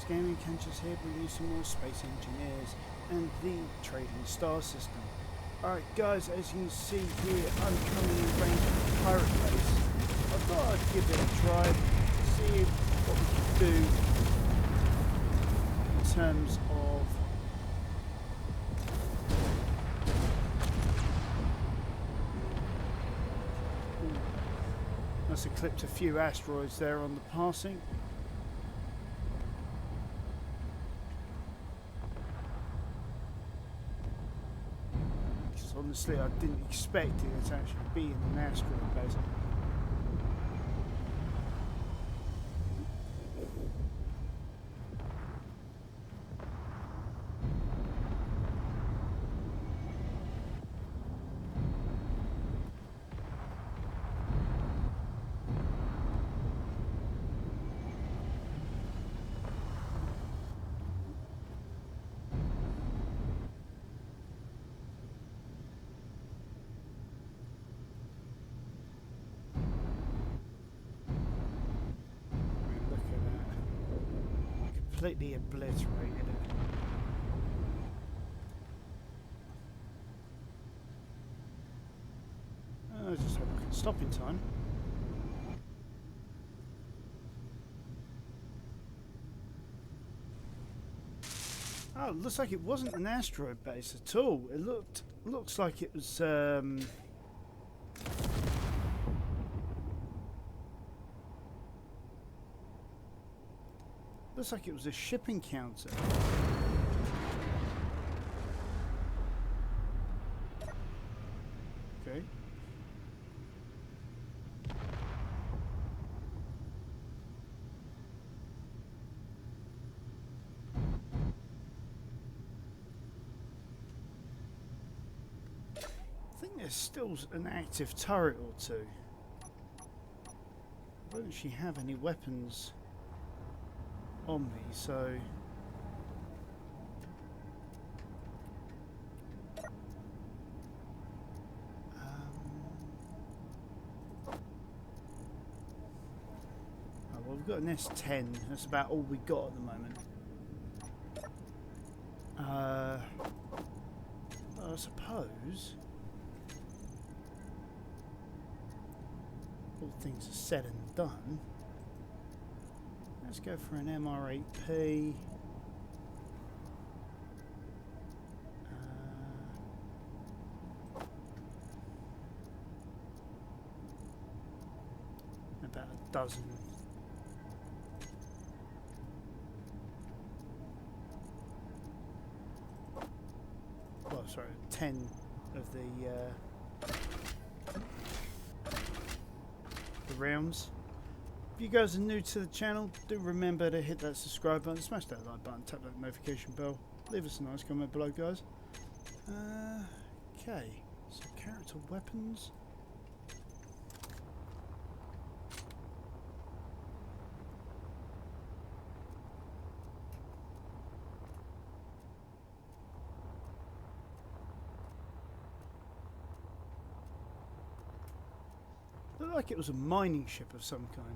Gaming Adventures here, bringing you some more Space Engineers and the Trading Star System. Alright guys, as you can see here, I'm coming in range of the pirate base. I thought I'd give it a try, see what we can do in terms of must have clipped a few asteroids there on the passing. Honestly, I didn't expect it to actually be in an asteroid base. Completely obliterated it. I just hope I can stop in time. Oh, it looks like it wasn't an asteroid base at all. It looks like it was looks like it was a shipping counter. Okay. I think there's still an active turret or two. I don't actually have any weapons on me, so oh, well, we've got an S10. That's about all we got at the moment. I suppose all things are said and done. Let's go for an MR8P. About a dozen. Well, sorry, 10 of the rounds. If you guys are new to the channel, do remember to hit that subscribe button, smash that like button, tap that notification bell, leave us a nice comment below, guys. Okay, so character weapons. Looked like it was a mining ship of some kind.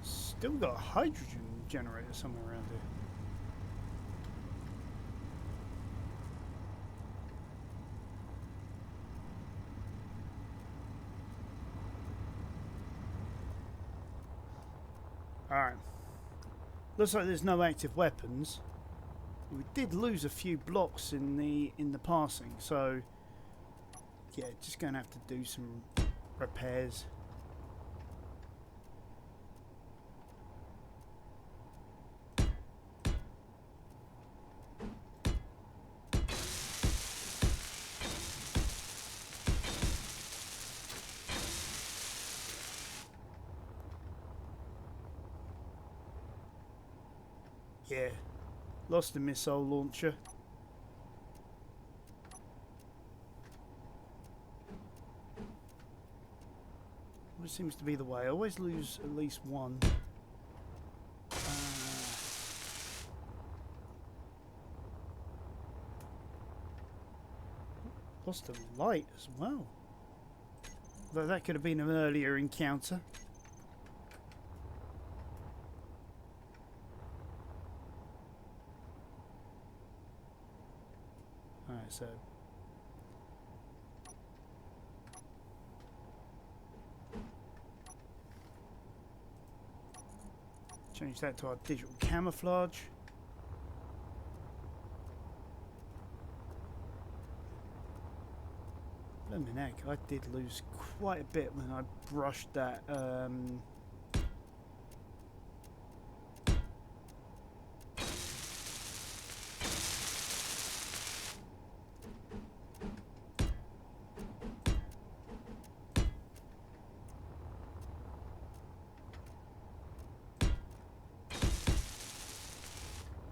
Still got a hydrogen generator somewhere around here. Alright. Looks like there's no active weapons. We did lose a few blocks in the passing, so yeah, just gonna have to do some repairs. Yeah, lost the missile launcher. What seems to be the way. I always lose at least one. lost a light as well. Though that could have been an earlier encounter. Alright, so change that to our digital camouflage. Blimmin' heck, I did lose quite a bit when I brushed that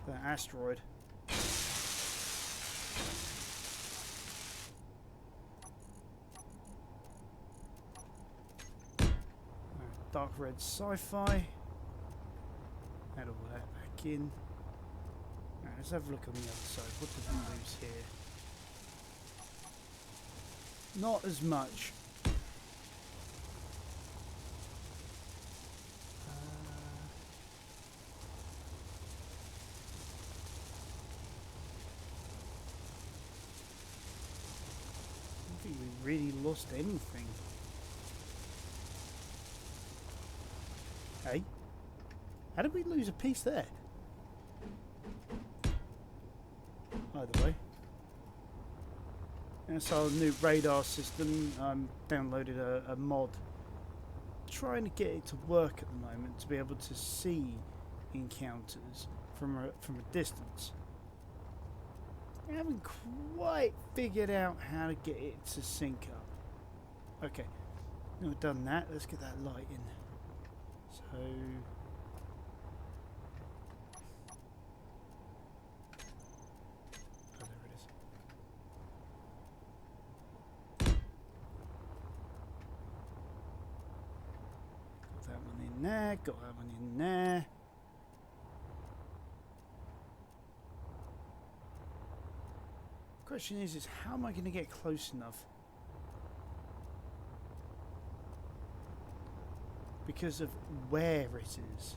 that asteroid. Dark red sci-fi. Add all that back in. Right, let's have a look on the other side. What did we lose here? Not as much. I don't think we really lost anything. Hey, how did we lose a piece there? Either way. That's our new radar system. Downloaded a mod. Trying to get it to work at the moment to be able to see encounters from a distance. I haven't quite figured out how to get it to sync up. Okay, now we've done that. Let's get that light in. So oh, there it is. Got that one in there, got that one in there. Question is how am I going to get close enough? Because of where it is.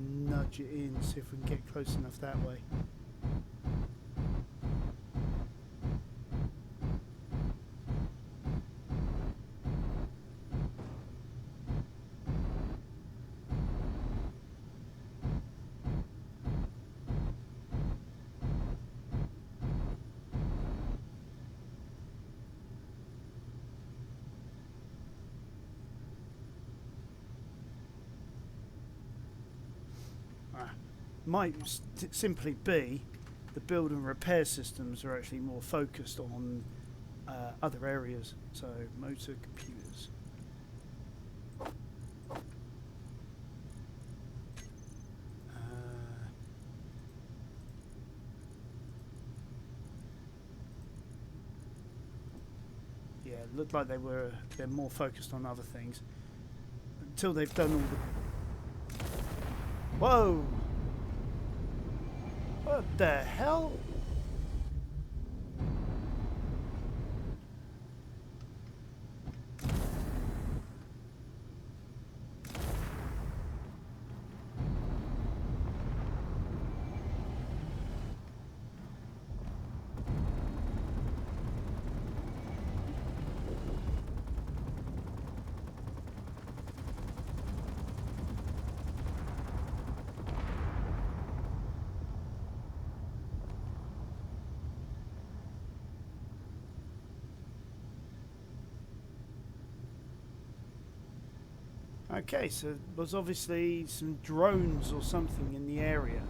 Nudge it in, see if we can get close enough that way. Might simply be the build and repair systems are actually more focused on other areas, so motor computers. Yeah, it looked like they're more focused on other things until they've done all the. Whoa! What the hell? Okay, so there was obviously some drones or something in the area.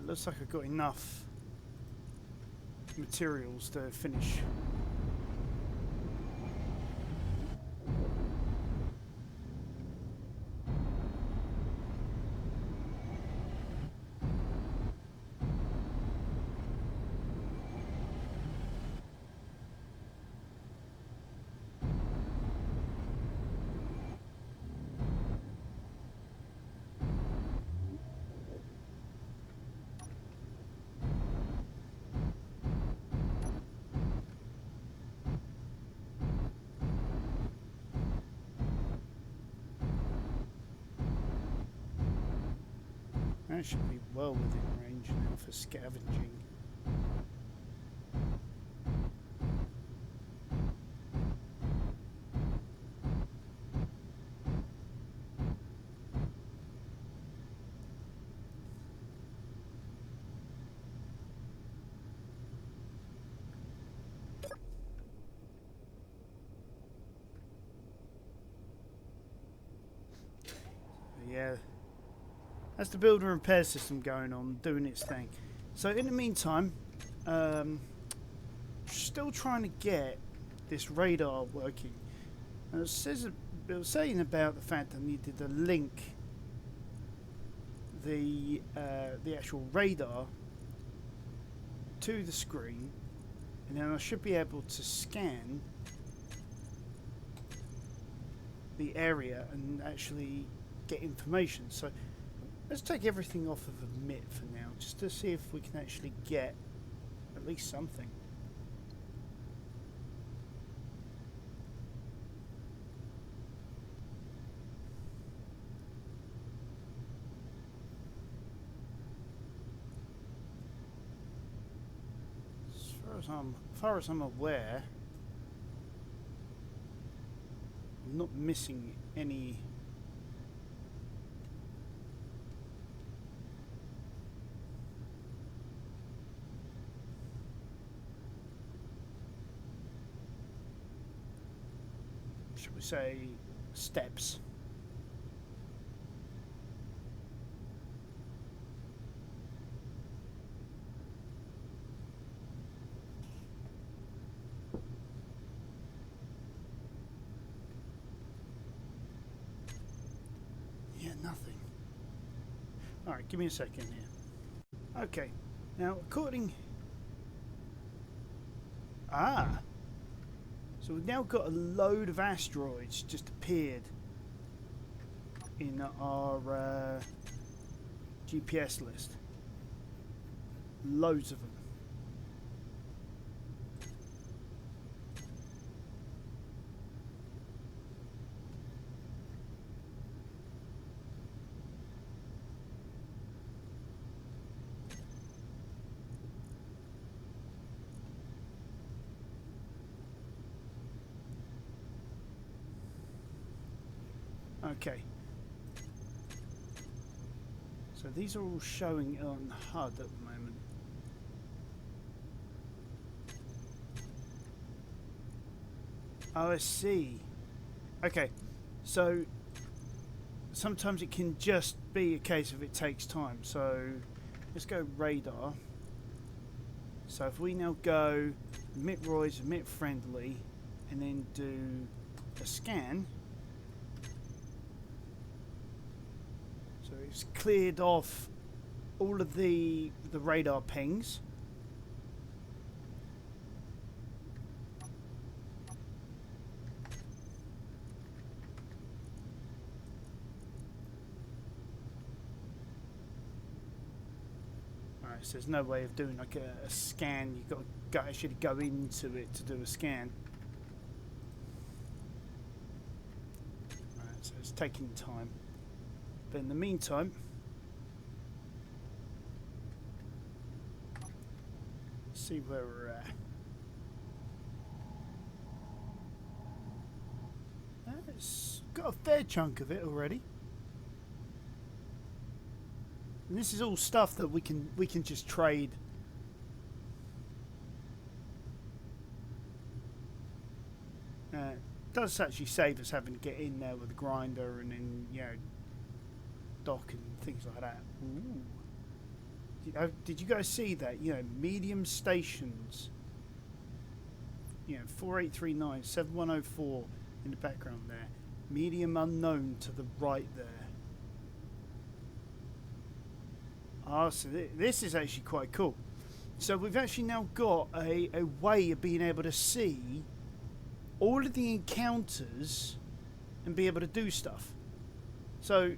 looks like I've got enough materials to finish. That should be well within range now for scavenging. Yeah. That's the build and repair system going on, doing its thing. So in the meantime, still trying to get this radar working. And it was saying about the fact that I needed to link the actual radar to the screen, and then I should be able to scan the area and actually get information. So let's take everything off of emit for now, just to see if we can actually get at least something. As far as I'm aware, I'm not missing any. Should we say steps? Yeah, nothing. Alright, give me a second here. Okay, now according... So we've now got a load of asteroids just appeared in our GPS list. Loads of them. Okay. So these are all showing on HUD at the moment. Oh, I see. Okay. So sometimes it can just be a case of it takes time. So let's go radar. So if we now go emit Roy's, emit friendly, and then do a scan. So it's cleared off all of the radar pings. Alright, so there's no way of doing like a scan. You've got to actually go into it to do a scan. Alright, so it's taking time. But in the meantime, see where we're at. It's got a fair chunk of it already. And this is all stuff that we can just trade. It does actually save us having to get in there with a grinder and then, you know, dock and things like that. Ooh. Did you guys see that? You know, medium stations. You know, 4839, 7104 in the background there. Medium unknown to the right there. Ah, so this is actually quite cool. So we've actually now got a way of being able to see all of the encounters and be able to do stuff. So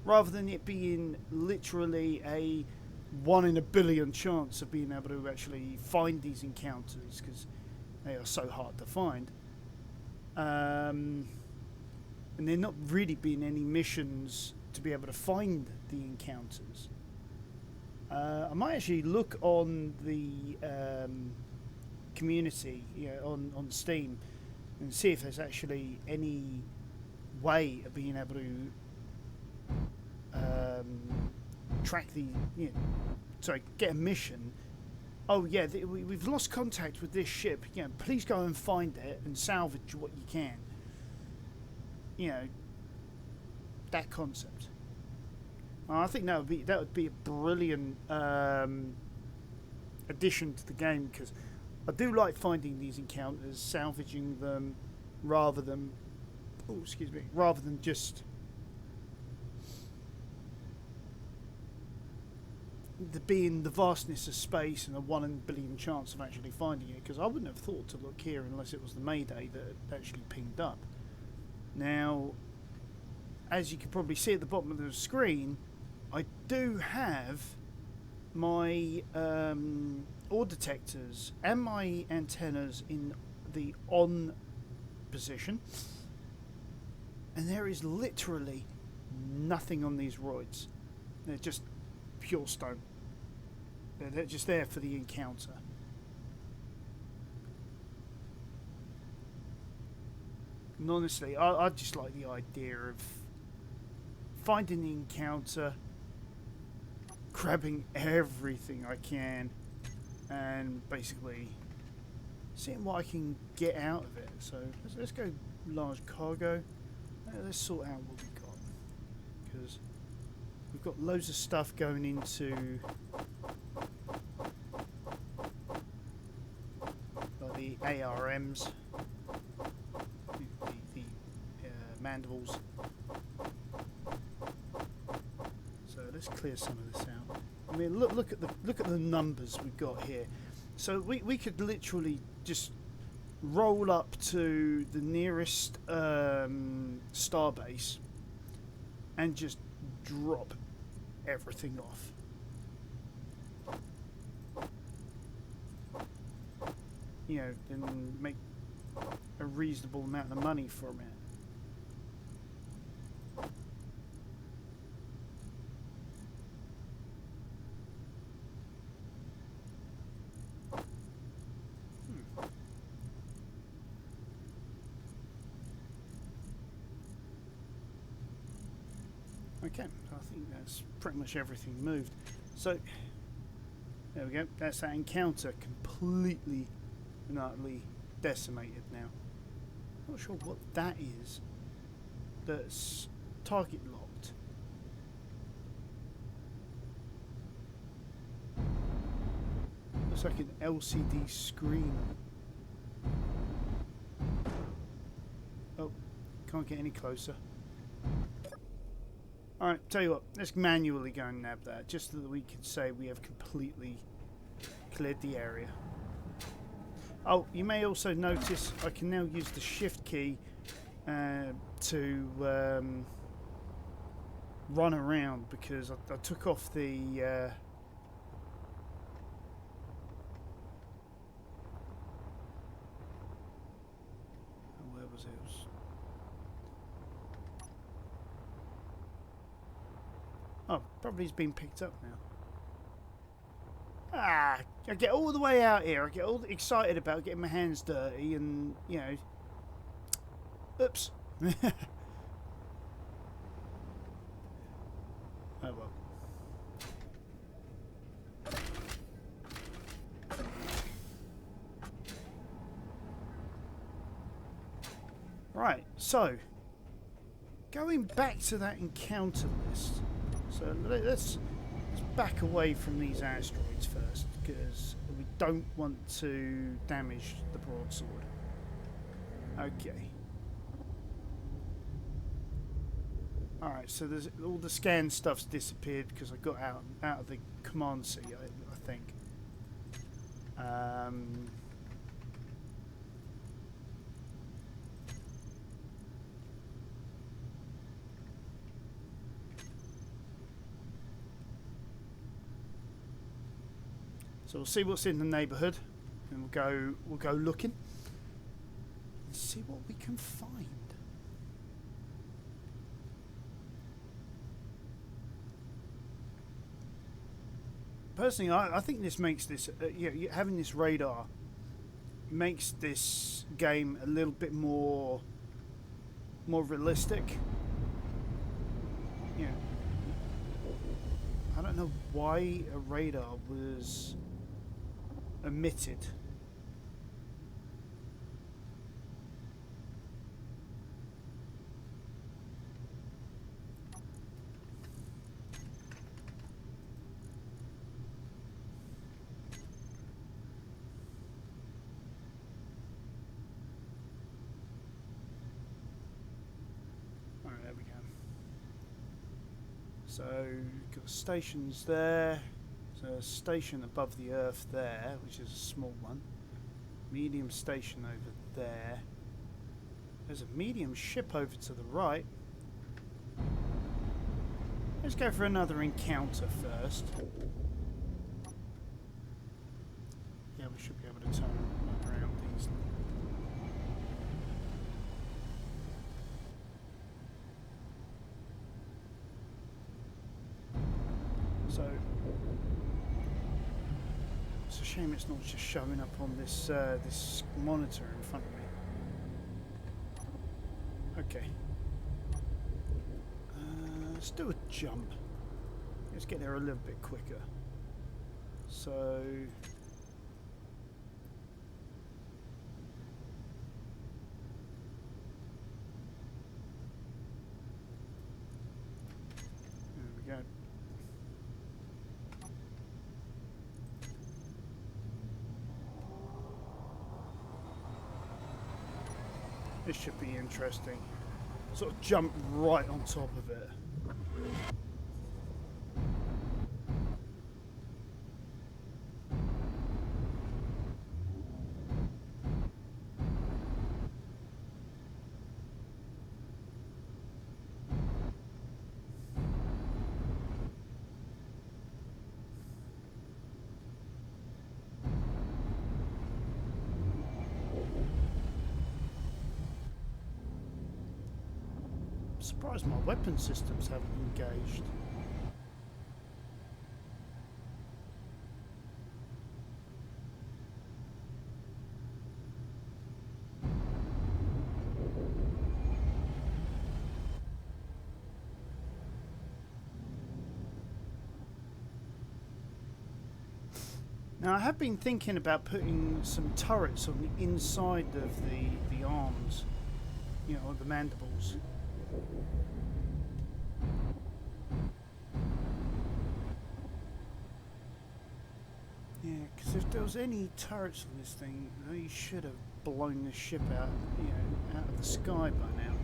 rather than it being literally a 1 in a billion chance of being able to actually find these encounters, because they are so hard to find, and there not really being any missions to be able to find the encounters. I might actually look on the community, on Steam, and see if there's actually any way of being able to track the, get a mission. Oh yeah, we've lost contact with this ship. Please go and find it and salvage what you can. That concept. I think that would be a brilliant addition to the game, because I do like finding these encounters, salvaging them, rather than just being the vastness of space and a 1 in a billion chance of actually finding it. Because I wouldn't have thought to look here unless it was the Mayday that actually pinged up. Now, as you can probably see at the bottom of the screen, I do have my ore detectors and my antennas in the on position, and there is literally nothing on these roids. They're just pure stone. They're just there for the encounter. And honestly, I just like the idea of finding the encounter, grabbing everything I can, and basically seeing what I can get out of it. So let's go large cargo. Let's sort out what we've got, because we've got loads of stuff going into the ARMs, the mandibles. So let's clear some of this out. I mean, look at the numbers we've got here. So we could literally just roll up to the nearest starbase and just drop everything off. And make a reasonable amount of money from it. Okay, I think that's pretty much everything moved. So, there we go. That's that encounter completely and utterly decimated now. Not sure what that is. That's target locked. Looks like an LCD screen. Oh, can't get any closer. Alright, tell you what, let's manually go and nab that, just so that we can say we have completely cleared the area. Oh, you may also notice I can now use the shift key to run around, because I took off the where was it? Oh, probably he's been picked up now. I get all the way out here. I get all excited about getting my hands dirty, and oops. Oh well. Right, so going back to that encounter list. So let's Let's back away from these asteroids first, because we don't want to damage the broadsword. Okay. Alright, so there's all the scan stuff's disappeared because I got out of the command seat, I think. So we'll see what's in the neighbourhood, and we'll go looking and see what we can find. Personally, I think this makes this having this radar makes this game a little bit more realistic. Yeah, I don't know why a radar was omitted. Alright, there we go. So, got stations there. A station above the Earth there, which is a small one. Medium station over there. There's a medium ship over to the right. Let's go for another encounter first. Yeah, we should be able to turn around easily. So it's a shame it's not just showing up on this this monitor in front of me. Okay. Let's do a jump. Let's get there a little bit quicker. So there we go. This should be interesting. Sort of jump right on top of it. I'm surprised my weapon systems haven't engaged. Now I have been thinking about putting some turrets on the inside of the arms, you know, the mandibles. Yeah, because if there was any turrets on this thing, they should have blown the ship out, you know, out of the sky by now.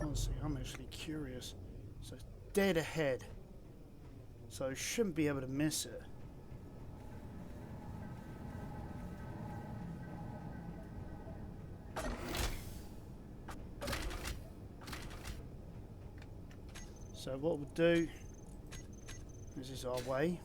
Honestly, I'm actually curious. So it's dead ahead. So I shouldn't be able to miss it. So what we'll do, this is our way.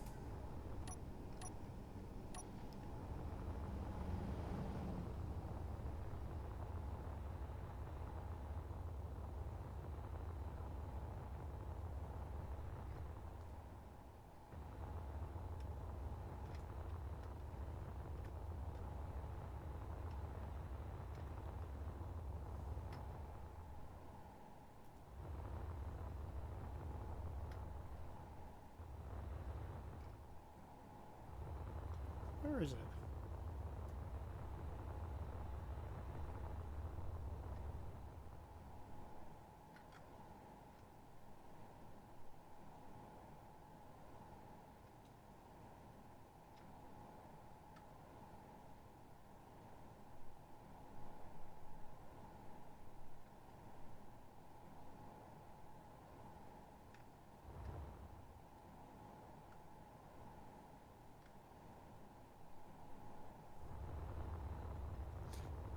is it?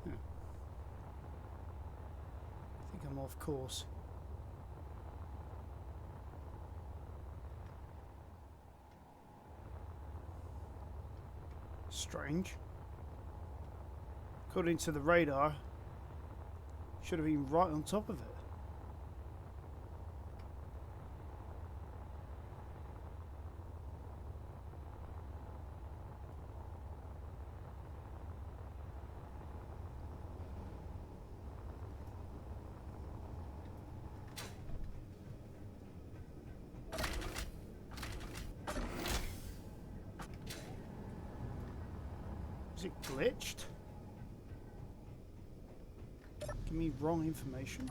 I think I'm off course. Strange. According to the radar, should have been right on top of it. Is it glitched? Give me wrong information.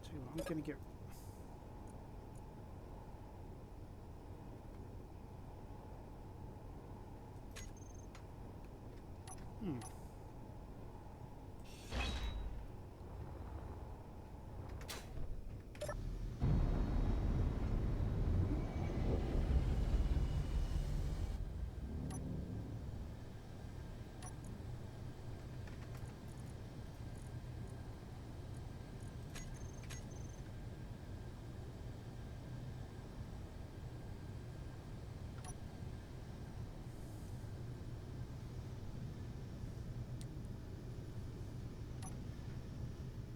So I'm gonna get.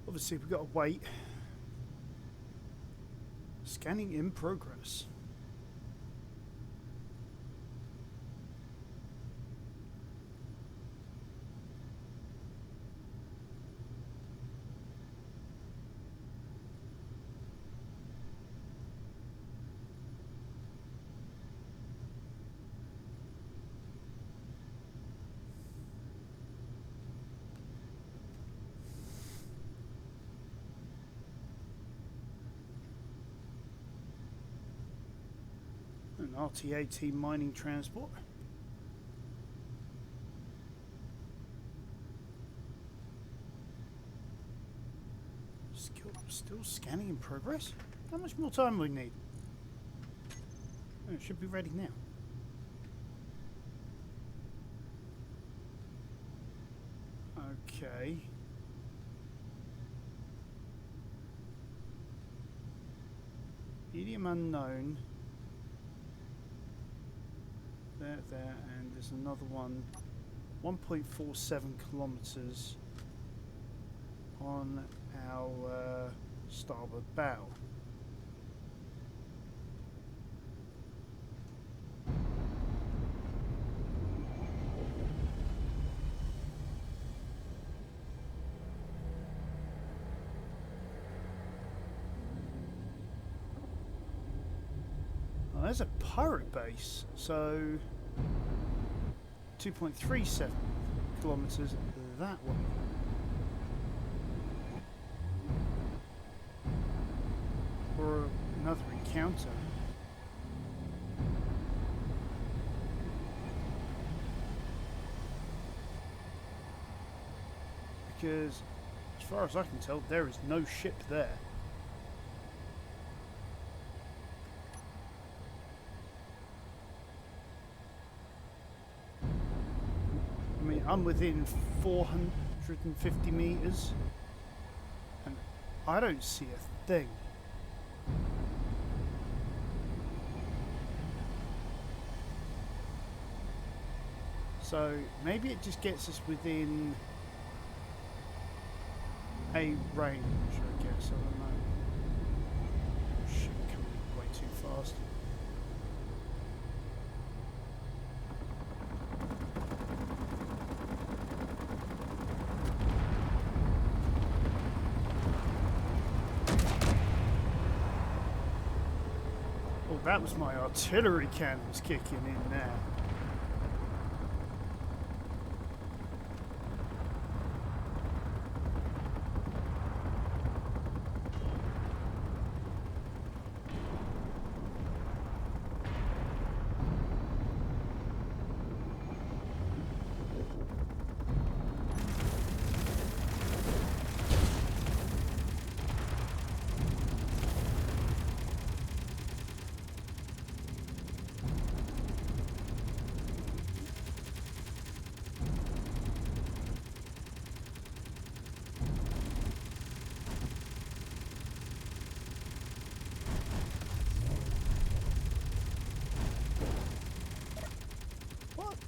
Obviously, we've got to wait. Scanning in progress. An RT-AT mining transport. Still scanning in progress? How much more time will we need? Oh, it should be ready now. Okay. Medium unknown. There, and there's another one, 1.47 kilometers on our starboard bow. Well, there's a pirate base, so 2.37 kilometers that way. Or another encounter. Because, as far as I can tell, there is no ship there. I mean, I'm within 450 meters, and I don't see a thing. So maybe it just gets us within a range, I guess. I don't know. Shit, coming way too fast. Oh, that was my artillery cannons kicking in there.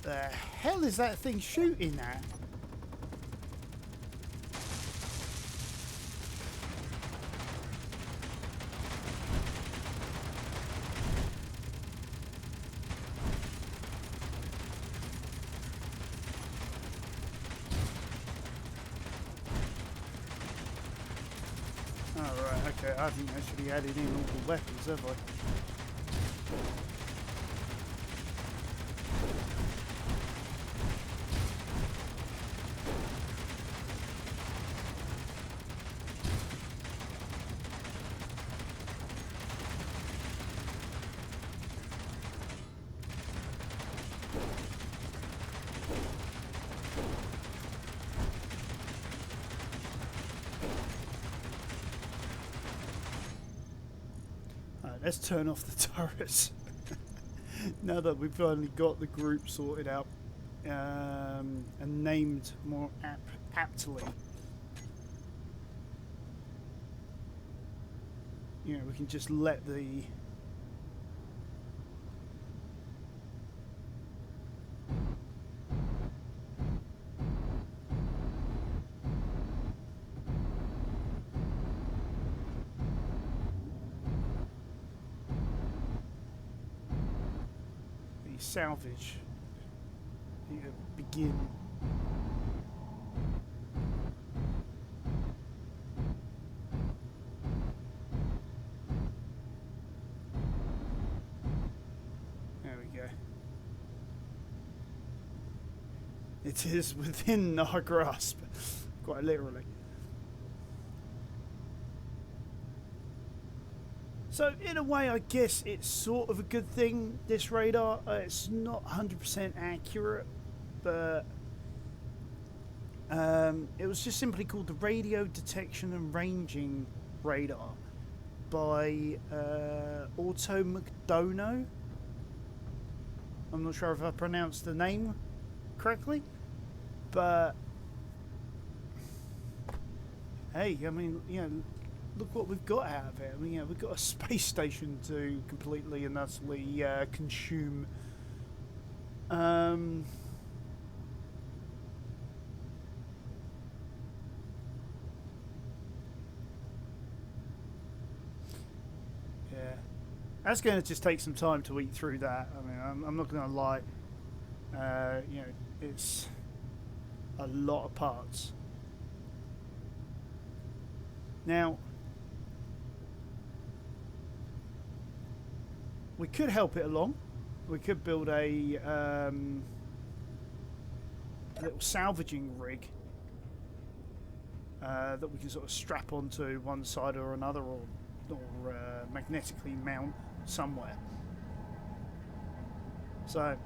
The hell is that thing shooting at? Oh, right, okay, I haven't actually added in all the weapons, have I? Let's turn off the turrets. Now that we've finally got the group sorted out and named more aptly. You know, we can just let the salvage begin. There we go. It is within our grasp, quite literally. So in a way, I guess it's sort of a good thing, this radar. It's not 100% accurate, but it was just simply called the Radio Detection and Ranging Radar by Otto McDonough. I'm not sure if I pronounced the name correctly, but hey, I mean, you know, look what we've got out of it. I mean, you know, we've got a space station to completely and utterly consume. Yeah. That's going to just take some time to eat through that. I mean, I'm not going to lie. You know, it's a lot of parts. Now, we could help it along. We could build a little salvaging rig that we can sort of strap onto one side or another, or magnetically mount somewhere. So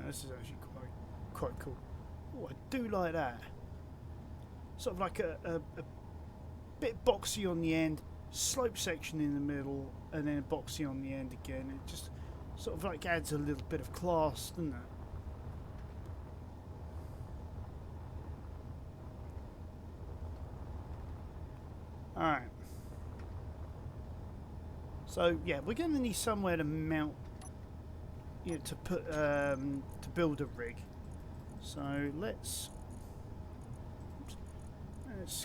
this is actually quite cool. Oh, I do like that. Sort of like a bit boxy on the end, slope section in the middle, and then boxy on the end again. It just sort of like adds a little bit of class, doesn't it? Alright. So yeah, we're going to need somewhere to mount, you know, to put to build a rig. So let's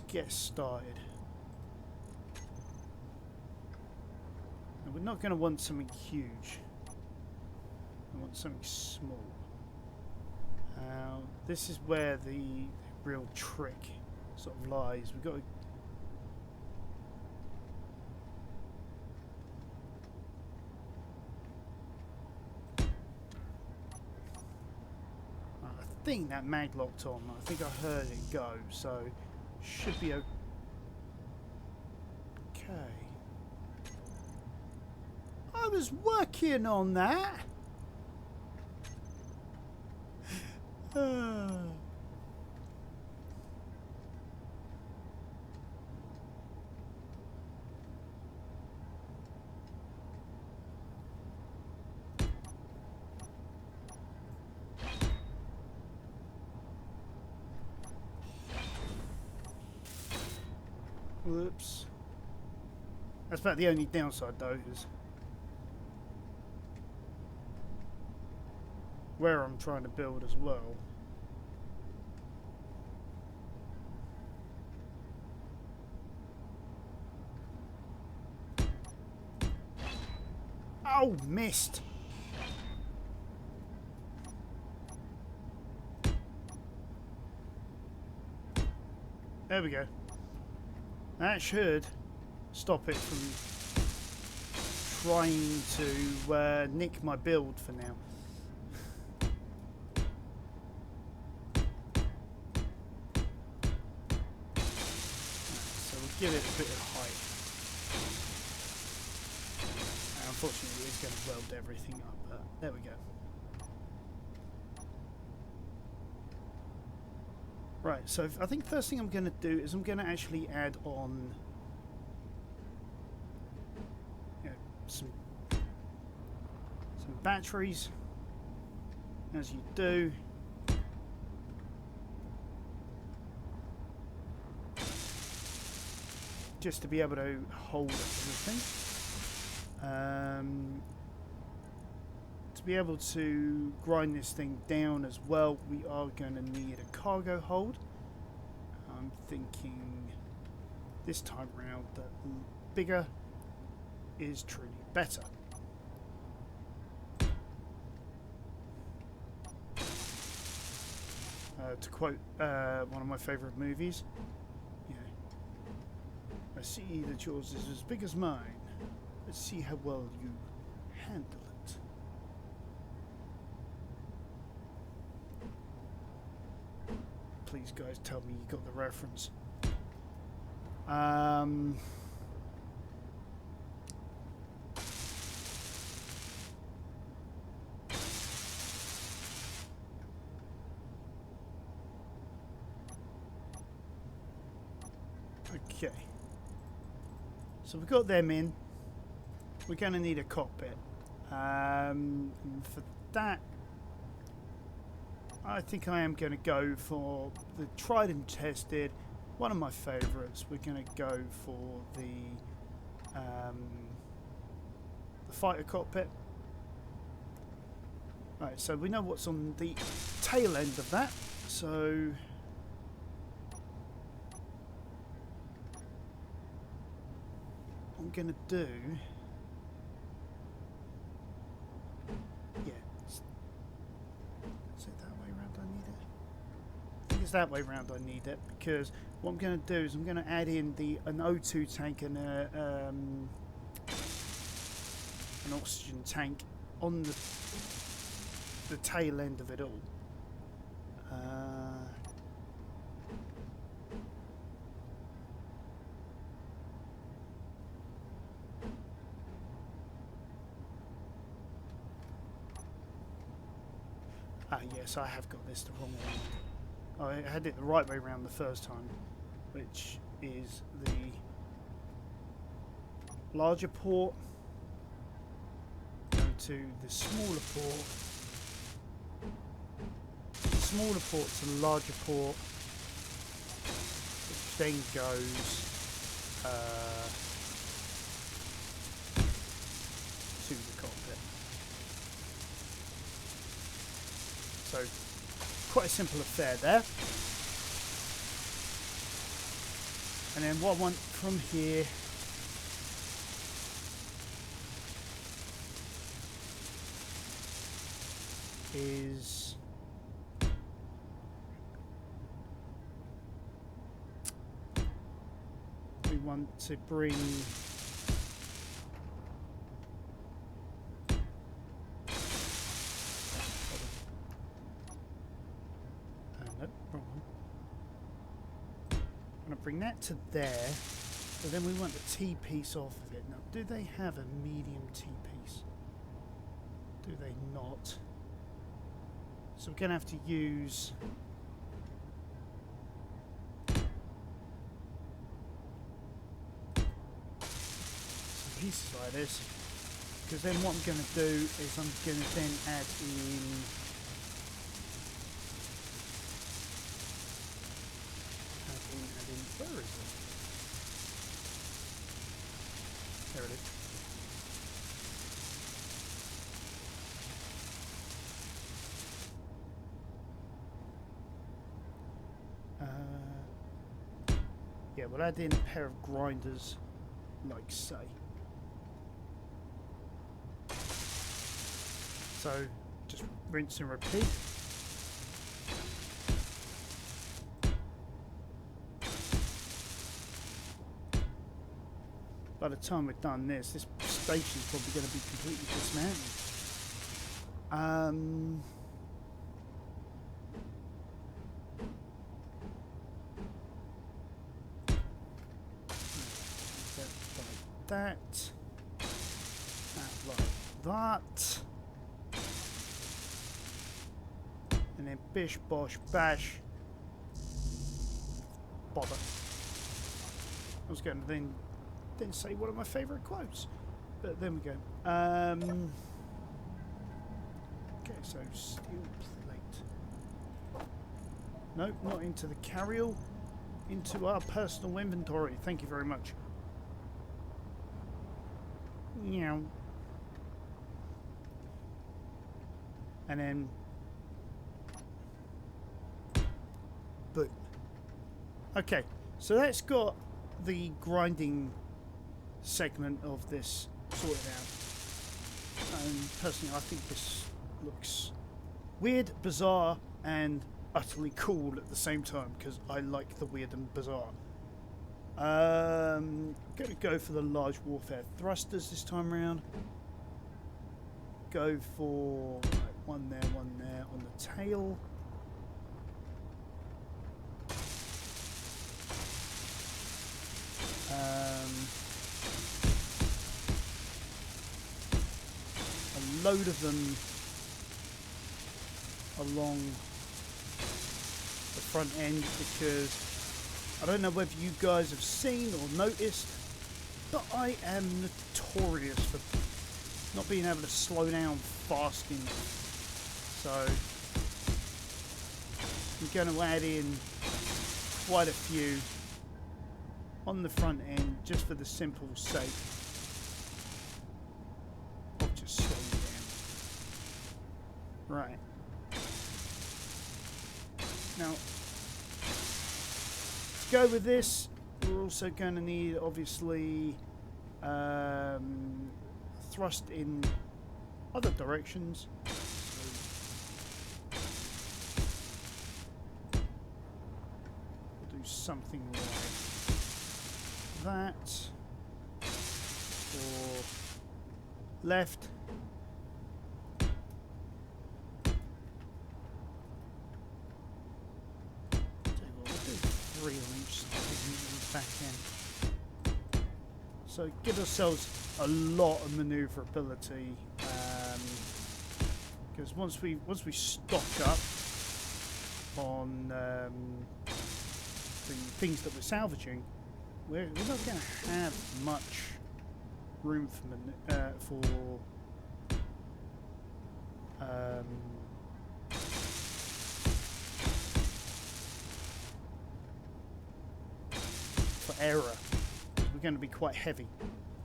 get started. And we're not going to want something huge. I want something small. This is where the real trick sort of lies. We've got to I think that mag locked on. I think I heard it go, so Should be okay. I was working on that. Whoops. That's about the only downside though, is where I'm trying to build as well. Oh, missed. There we go. That should stop it from trying to nick my build for now. So we'll give it a bit of height. And unfortunately it's going to weld everything up, but there we go. Right, so I think first thing I'm going to do is I'm going to actually add on some batteries, as you do. Just to be able to hold everything. To be able to grind this thing down as well, we are going to need a cargo hold. I'm thinking this time round that bigger is truly better. To quote one of my favourite movies, I see that yours is as big as mine. Let's see how well you handle it. Please, guys, tell me you got the reference. Okay. So we've got them in. We're going to need a cockpit. And for that, I think I am going to go for the tried and tested, one of my favourites. We're going to go for the fighter cockpit. Right, so we know what's on the tail end of that. So what I'm going to do, is it that way around I need it? I think it's that way around I need it, because what I'm going to do is I'm going to add in an O2 tank and an oxygen tank on the tail end of it all. Yes, I have got this the wrong way. I had it the right way around the first time, which is the larger port go to the smaller port, the smaller port to the larger port, which then goes to the cockpit. So quite a simple affair there. And then what I want from here is we want to bring bring that to there, but then we want the T-piece off of it. Now, do they have a medium T-piece? Do they not? So we're going to have to use... some pieces like this, because then what I'm going to do is I'm going to then add in... Where is it? There it is. Yeah, we'll add in a pair of grinders, like say. So, just rinse and repeat. By the time we've done this, this station's probably going to be completely dismantled. That like that, and then bish bosh bash bother. I was going to then say one of my favourite quotes, but then we go. Okay, so steel plate. Nope, not into the carrier, into our personal inventory. Thank you very much. Yeah. And then boom. Okay, so that's got the grinding segment of this sorted out. And personally, I think this looks weird, bizarre, and utterly cool at the same time, because I like the weird and bizarre. I'm going to go for the large warfare thrusters this time around. Go for one there on the tail. A load of them along the front end, because I don't know whether you guys have seen or noticed, but I am notorious for not being able to slow down fast enough. So I'm going to add in quite a few on the front end, just for the simple sake of just slowing down. Right. Now, to go with this, we're also going to need, obviously, thrust in other directions. So we'll do something like that, or left. On each side, back end. So give ourselves a lot of manoeuvrability, because once we stock up on the things that we're salvaging, we're not going to have much room for error. We're going to be quite heavy.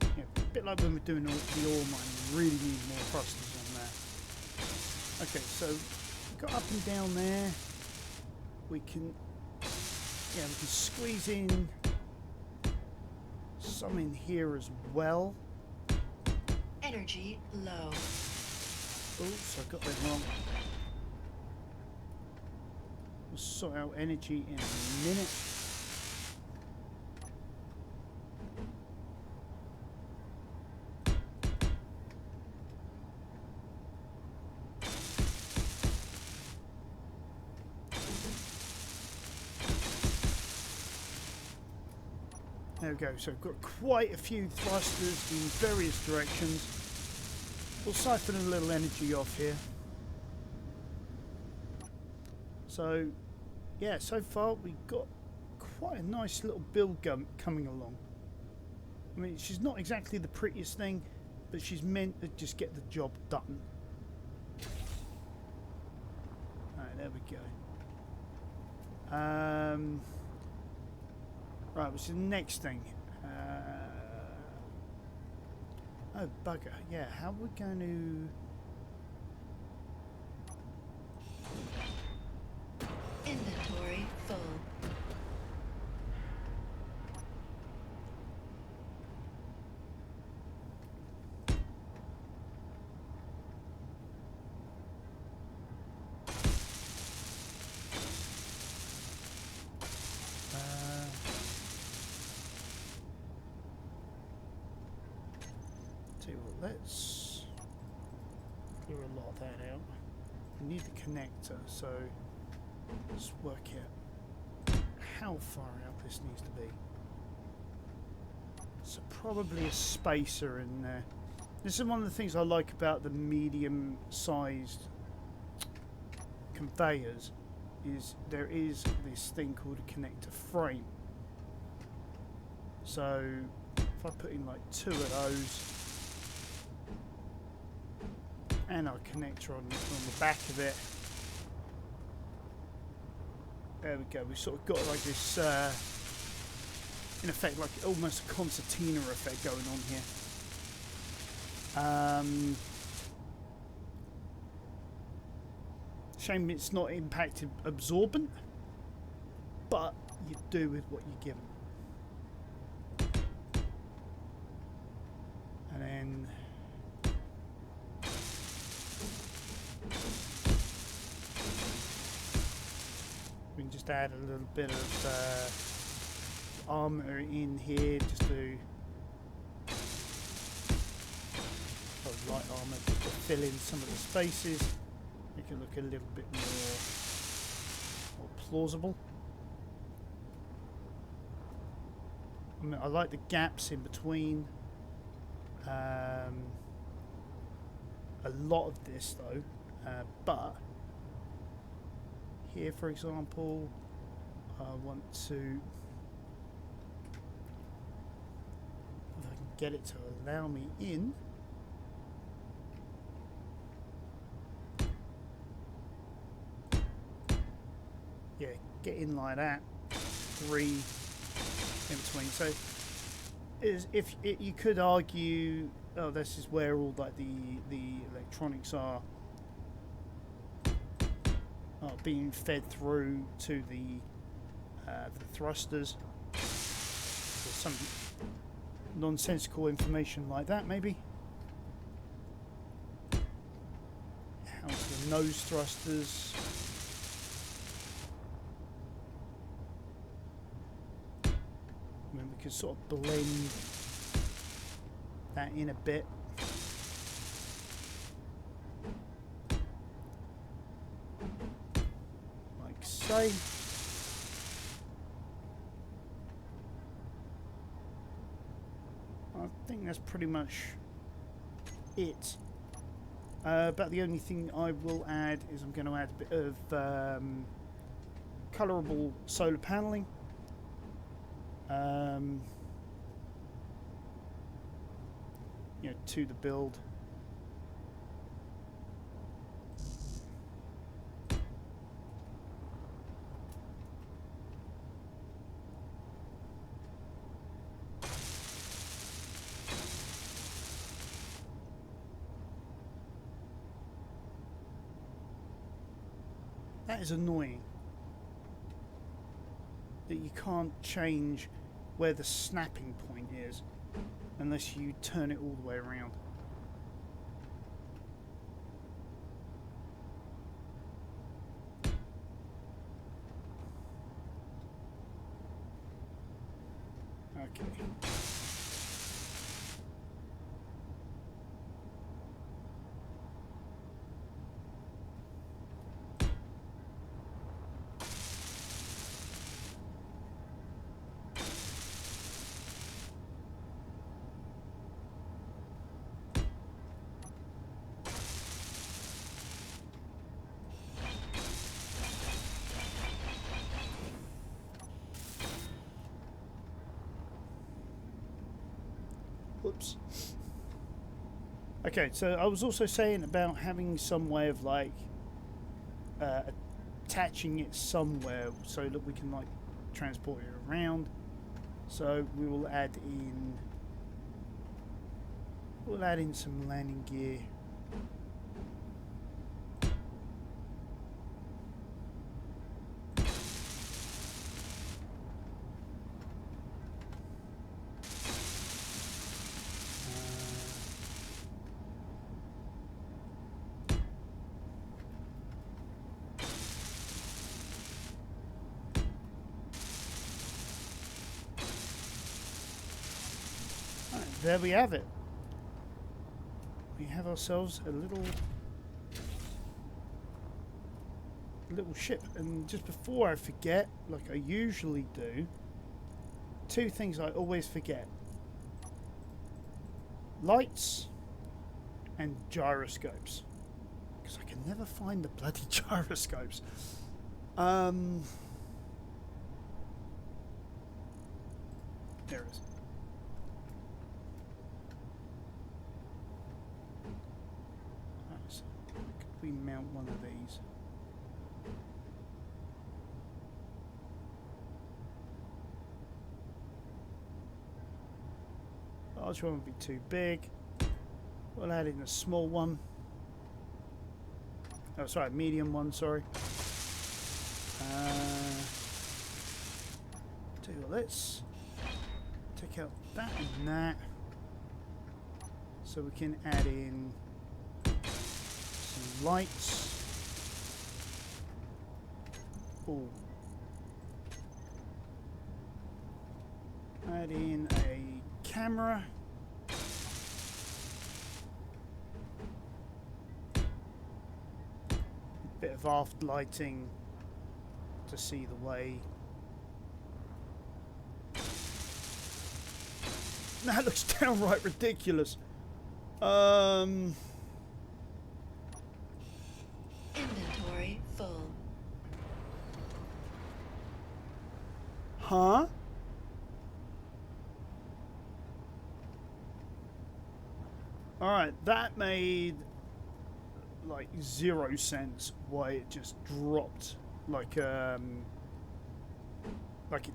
You know, a bit like when we're doing the ore mine, we really need more thrusters on that. Okay, so we've got up and down there. We can squeeze in some in here as well. Energy low. Oops, I got that wrong. We'll sort out energy in a minute. There we go. So we've got quite a few thrusters in various directions. We'll siphon a little energy off here. So, yeah, so far we've got quite a nice little build coming along. I mean, she's not exactly the prettiest thing, but she's meant to just get the job done. Alright, there we go. Right, what's the next thing? Oh, bugger. Yeah, how are we going to... Inventory full. Let's clear a lot of that out. We need the connector, so let's work out how far out this needs to be. So probably a spacer in there. This is one of the things I like about the medium-sized conveyors, is there is this thing called a connector frame. So if I put in like 2 of those, and our connector on the back of it. There we go. We've sort of got like this, in effect, like almost a concertina effect going on here. Shame it's not impacted absorbent, but you do with what you're given. And then we can just add a little bit of armor in here, just to light armor, just to fill in some of the spaces, make it look a little bit more plausible. I mean, I like the gaps in between. A lot of this though, but here, for example, I want to, if I can get it to allow me in. Yeah, get in like that. 3 in between. So, if you could argue, oh, this is where all like the electronics are being fed through to the thrusters. There's some nonsensical information like that, maybe. How's the nose thrusters? I mean, we could sort of blend that in a bit. So, I think that's pretty much it. But the only thing I will add is I'm going to add a bit of colourable solar panelling. You know, to the build. That is annoying, that you can't change where the snapping point is unless you turn it all the way around. Okay. Whoops. Okay, so I was also saying about having some way of like attaching it somewhere so that we can like transport it around. So we will add in some landing gear. There we have it. We have ourselves a little ship. And just before I forget, like I usually do, two things I always forget: lights and gyroscopes, because I can never find the bloody gyroscopes. There it is. We mount one of these. Large one would be too big. We'll add in a small one. Oh, sorry, medium one. Sorry. Tell you what, let's take out that and that, so we can add in lights. Ooh. Add in a camera. A bit of aft lighting to see the way. That looks downright ridiculous. Inventory full. Huh? Alright, that made like 0 sense why it just dropped like it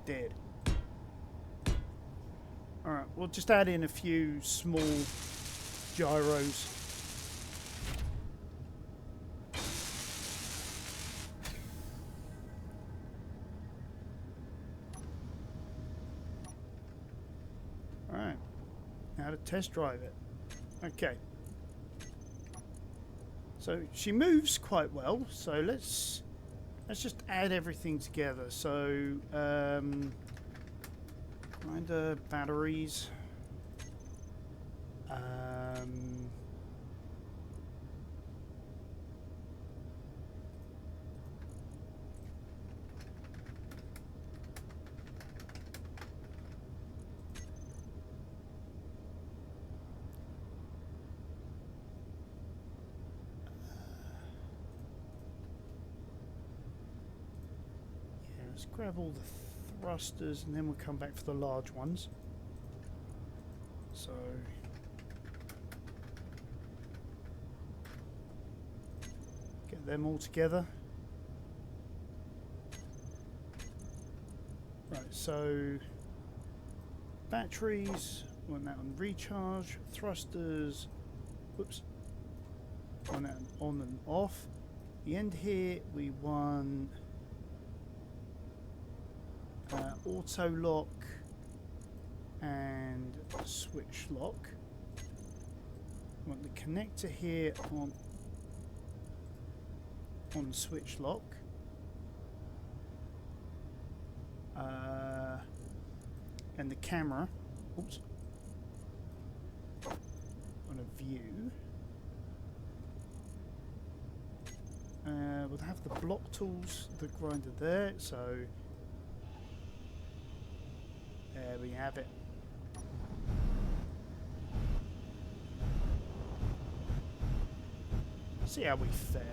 did. Alright, we'll just add in a few small gyros. Alright, now to test drive it. Okay. So she moves quite well, so let's just add everything together. So grinder batteries. Let's grab all the thrusters and then we'll come back for the large ones. So get them all together. Right, so batteries, want that on recharge, thrusters, whoops, want that on and off. The end here we want auto lock and switch lock. Want the connector here on switch lock. And the camera, oops, on a view. We'll have the block tools, the grinder there, so there we have it. See how we fare.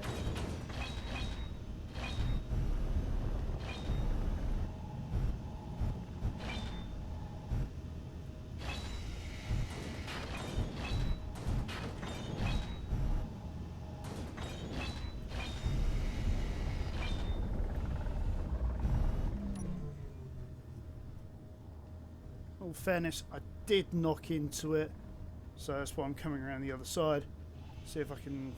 all fairness, I did knock into it, so that's why I'm coming around the other side. See if I can...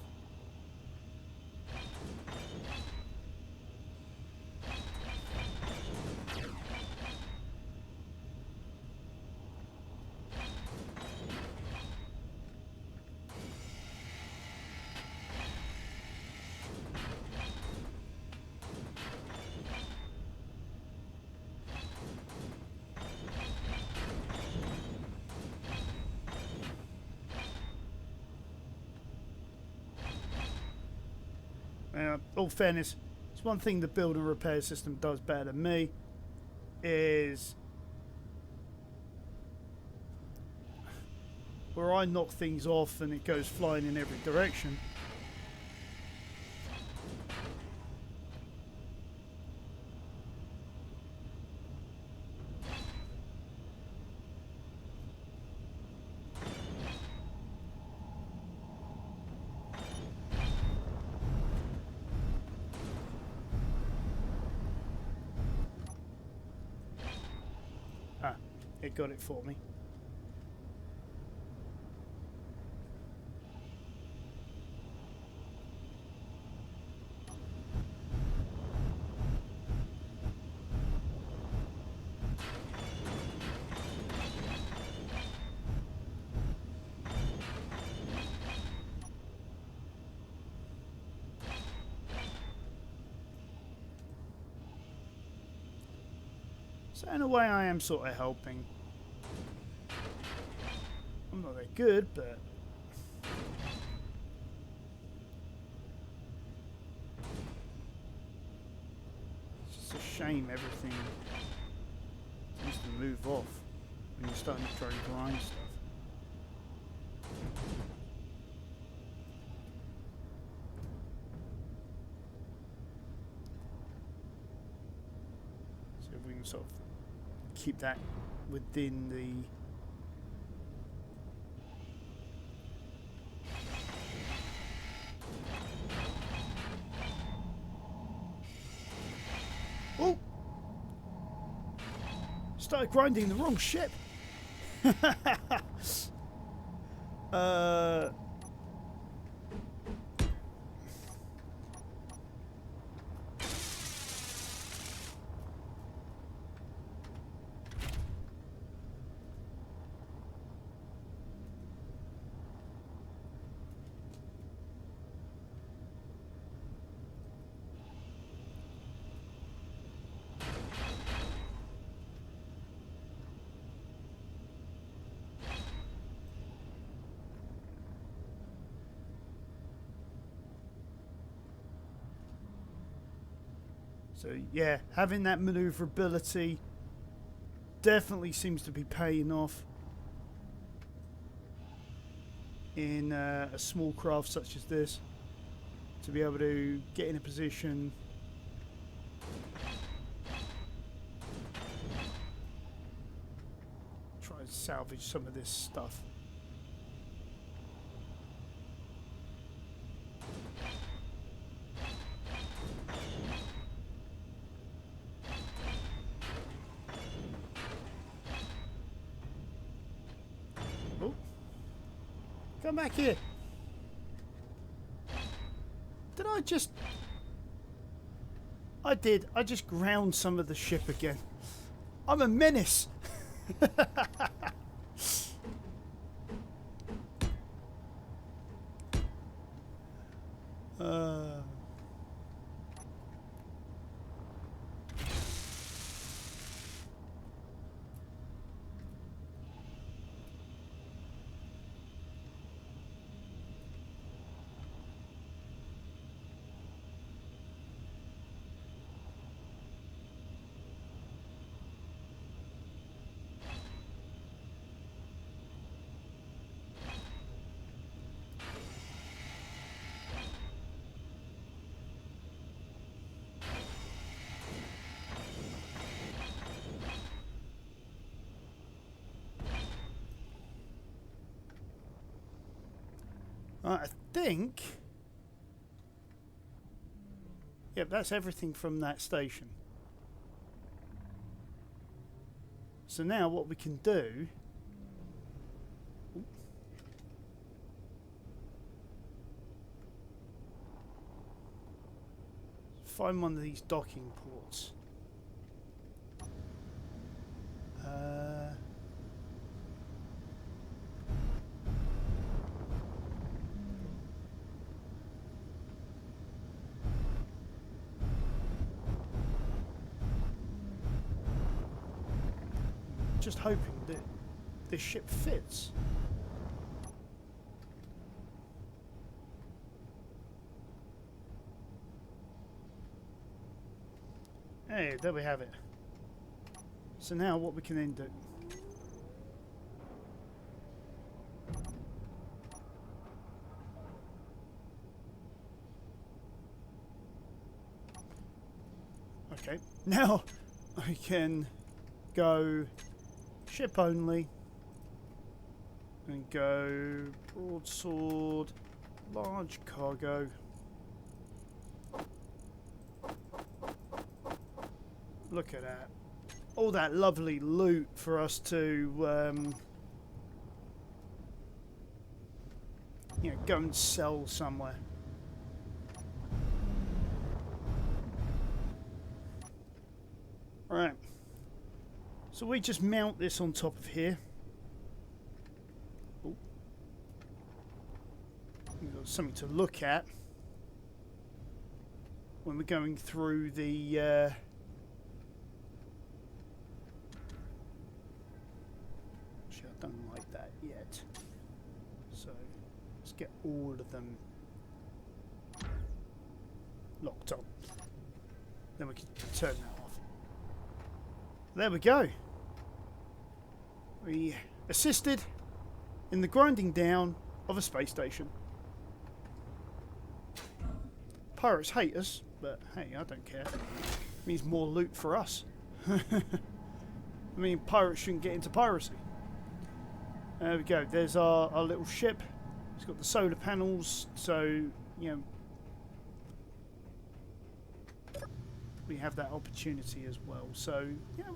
all fairness, it's one thing the build and repair system does better than me is where I knock things off and it goes flying in every direction. It got it for me. So in a way I am sort of helping. I'm not that good, but... it's just a shame everything seems to move off when you're starting to try to grind stuff. So if we can sort of keep that within the... oh! Started grinding the wrong ship. So yeah, having that maneuverability definitely seems to be paying off in a small craft such as this, to be able to get in a position try to salvage some of this stuff. Come back here. Did I just... I did. I just ground some of the ship again. I'm a menace. I think... yep, that's everything from that station. So now what we can do... find one of these docking ports. Just hoping that this ship fits. Hey, there we have it. So now what we can then do... Okay, now I can go ship only and go broadsword, large cargo. Look at that. All that lovely loot for us to you know, go and sell somewhere. Right. So we just mount this on top of here. Ooh. We've got something to look at when we're going through the actually, I don't like that yet. So let's get all of them locked on. Then we can turn that off. There we go. We assisted in the grinding down of a space station. Pirates hate us, but hey, I don't care. It means more loot for us. I mean, pirates shouldn't get into piracy. There we go. There's our little ship. It's got the solar panels, so, you know, we have that opportunity as well. So yeah,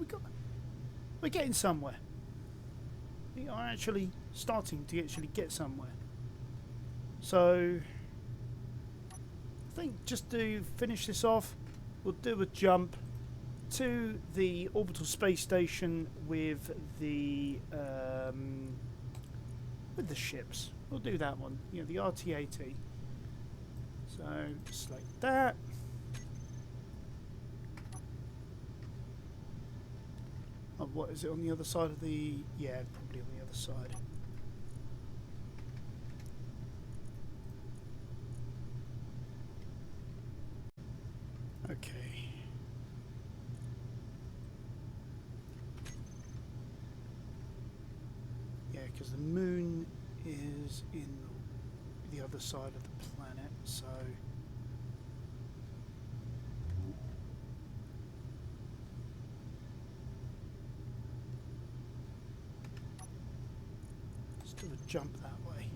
we're getting somewhere. We are actually starting to actually get somewhere. So I think just to finish this off, we'll do a jump to the orbital space station with the ships. We'll do that one. You know, the RT-AT. So just like that. Oh, what is it on the other side of the... Yeah, probably on the other side. Okay. Yeah, because the moon is in the other side of the planet, so... do a jump that way.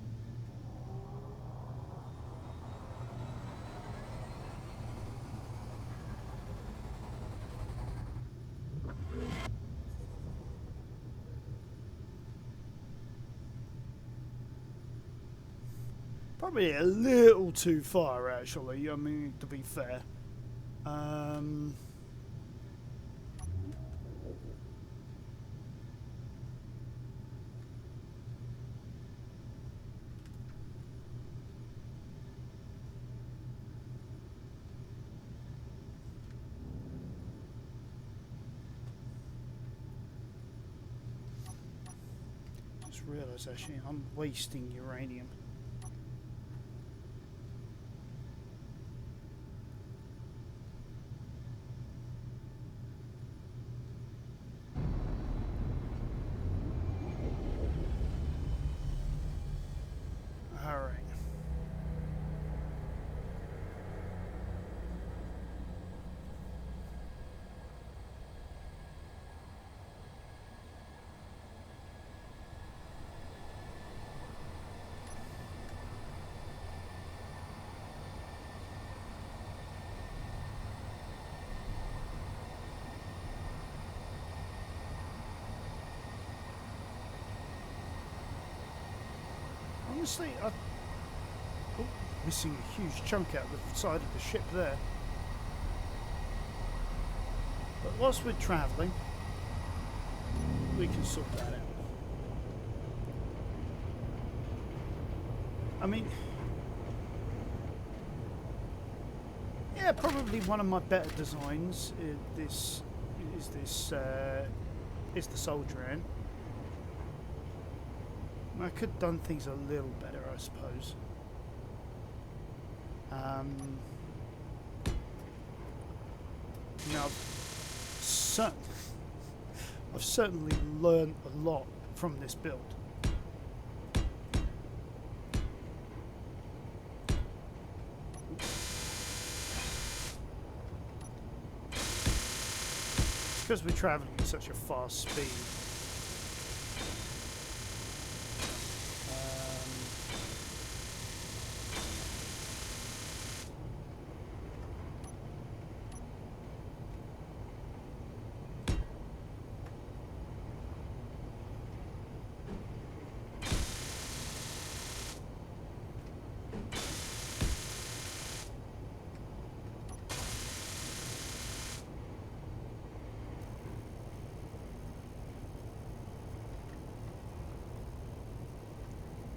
Probably a little too far, actually. I mean, to be fair. Realise actually I'm wasting uranium. Alright. honestly, missing a huge chunk out the side of the ship there. But whilst we're travelling, we can sort that out. I mean, yeah, probably one of my better designs is the soldier ant. I could have done things a little better, I suppose. Now, I've certainly learned a lot from this build. Because we're travelling at such a fast speed.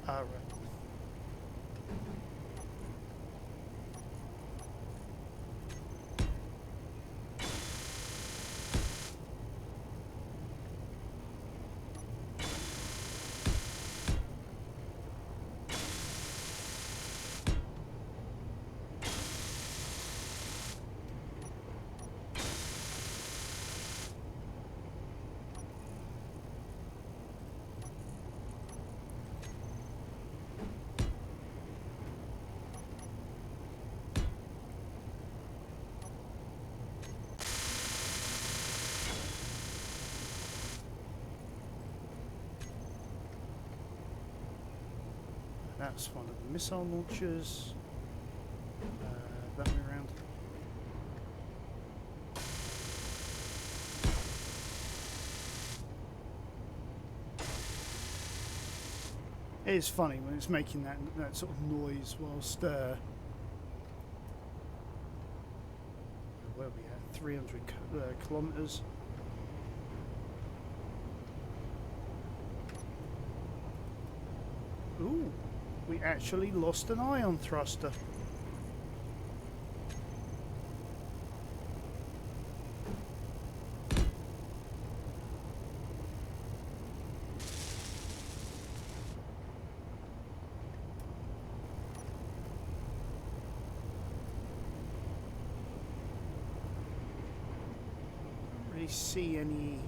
All right. That's one of the missile launchers. That way around. It is funny when it's making that sort of noise whilst where are we at? 300 kilometers. Ooh. We actually lost an ion thruster. Don't really see any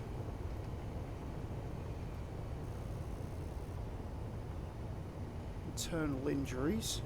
internal injuries.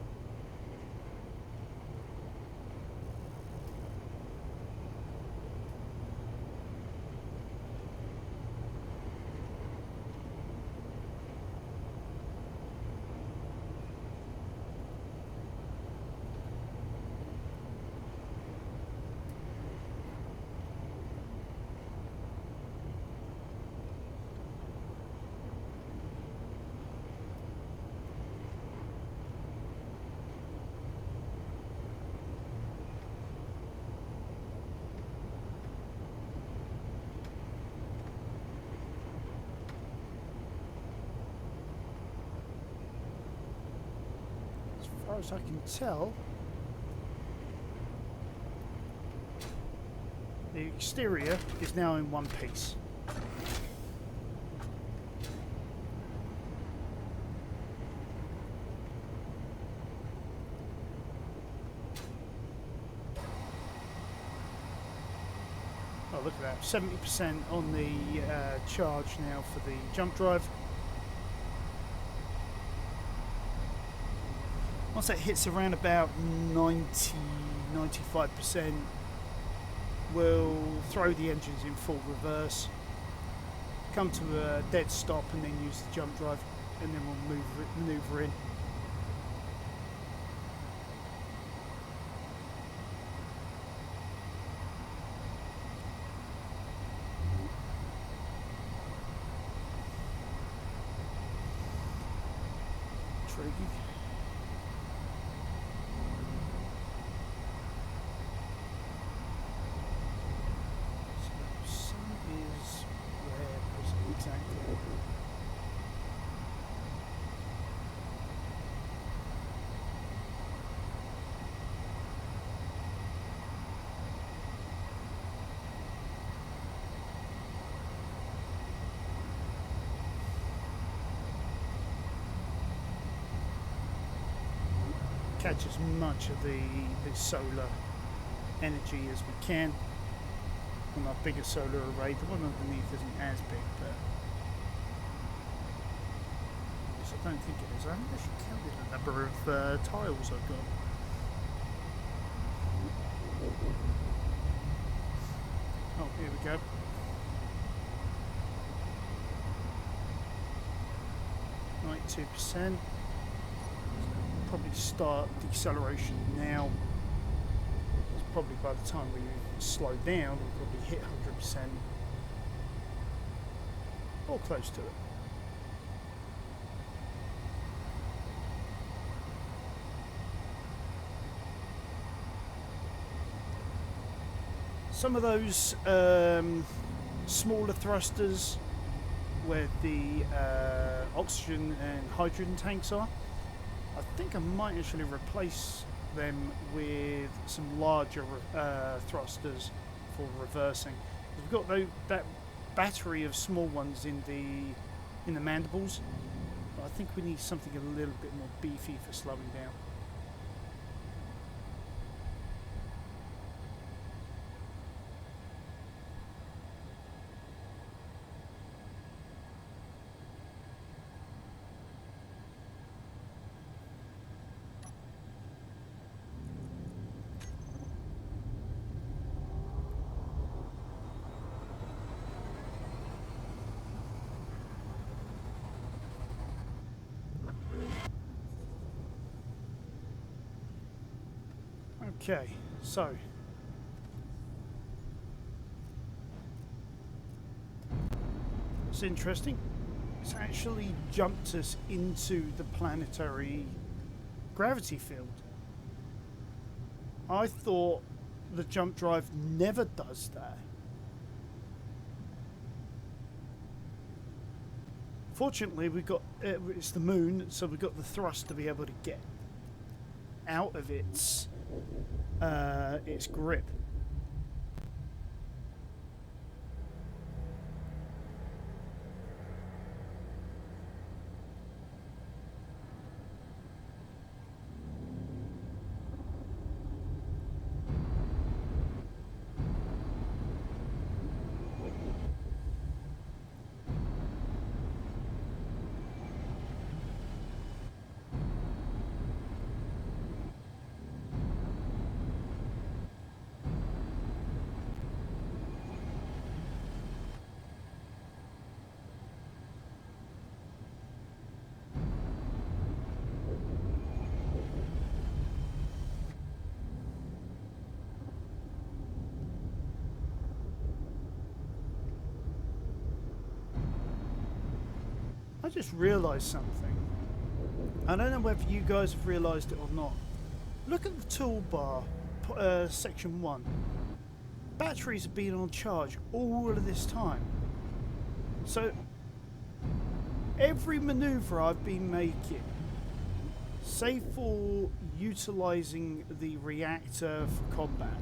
As far as I can tell, the exterior is now in one piece. Oh, look at that, 70% on the charge now for the jump drive. Once that hits around about 95%, we'll throw the engines in full reverse, come to a dead stop and then use the jump drive, and then we'll maneuver in. intriguing. So sun is where exactly? Catch as much of the solar energy as we can on our bigger solar array. The one underneath isn't as big, but I don't think it is. I haven't actually counted the number of tiles I've got. Oh, here we go. %. Probably start deceleration now. It's probably by the time we slow down, we'll probably hit 100% or close to it. Some of those smaller thrusters where the oxygen and hydrogen tanks are, I think I might actually replace them with some larger thrusters for reversing. We've got that battery of small ones in the mandibles, but I think we need something a little bit more beefy for slowing down. Okay, so it's interesting. It's actually jumped us into the planetary gravity field. I thought the jump drive never does that. Fortunately, we got it's the moon, so we've got the thrust to be able to get out of its grip. I just realised something. I don't know whether you guys have realised it or not. Look at the toolbar, section 1. Batteries have been on charge all of this time. So every manoeuvre I've been making, save for utilising the reactor for combat,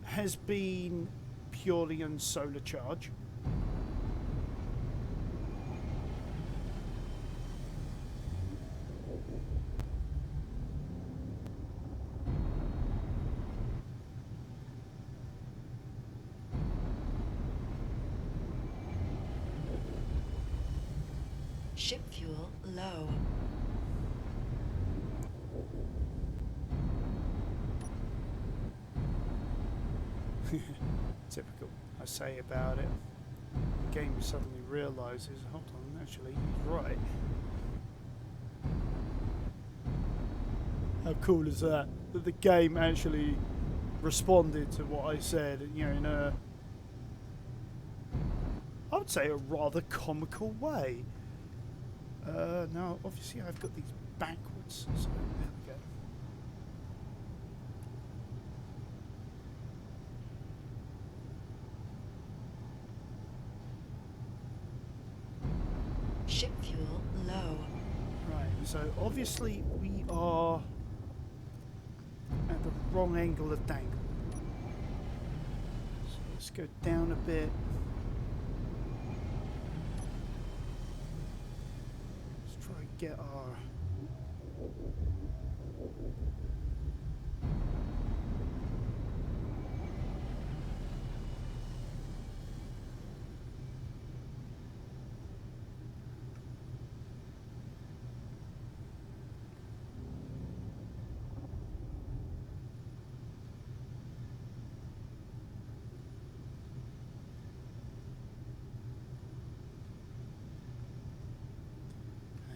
has been purely on solar charge. Ship fuel low. Typical, I say about it. The game suddenly realises, hold on, actually, he's right. How cool is that? That the game actually responded to what I said, you know, in a, I would say, a rather comical way. No, obviously I've got these backwards, so there we go. Ship fuel low. Right, so obviously we are at the wrong angle of dangle. So let's go down a bit. Let's try and get our...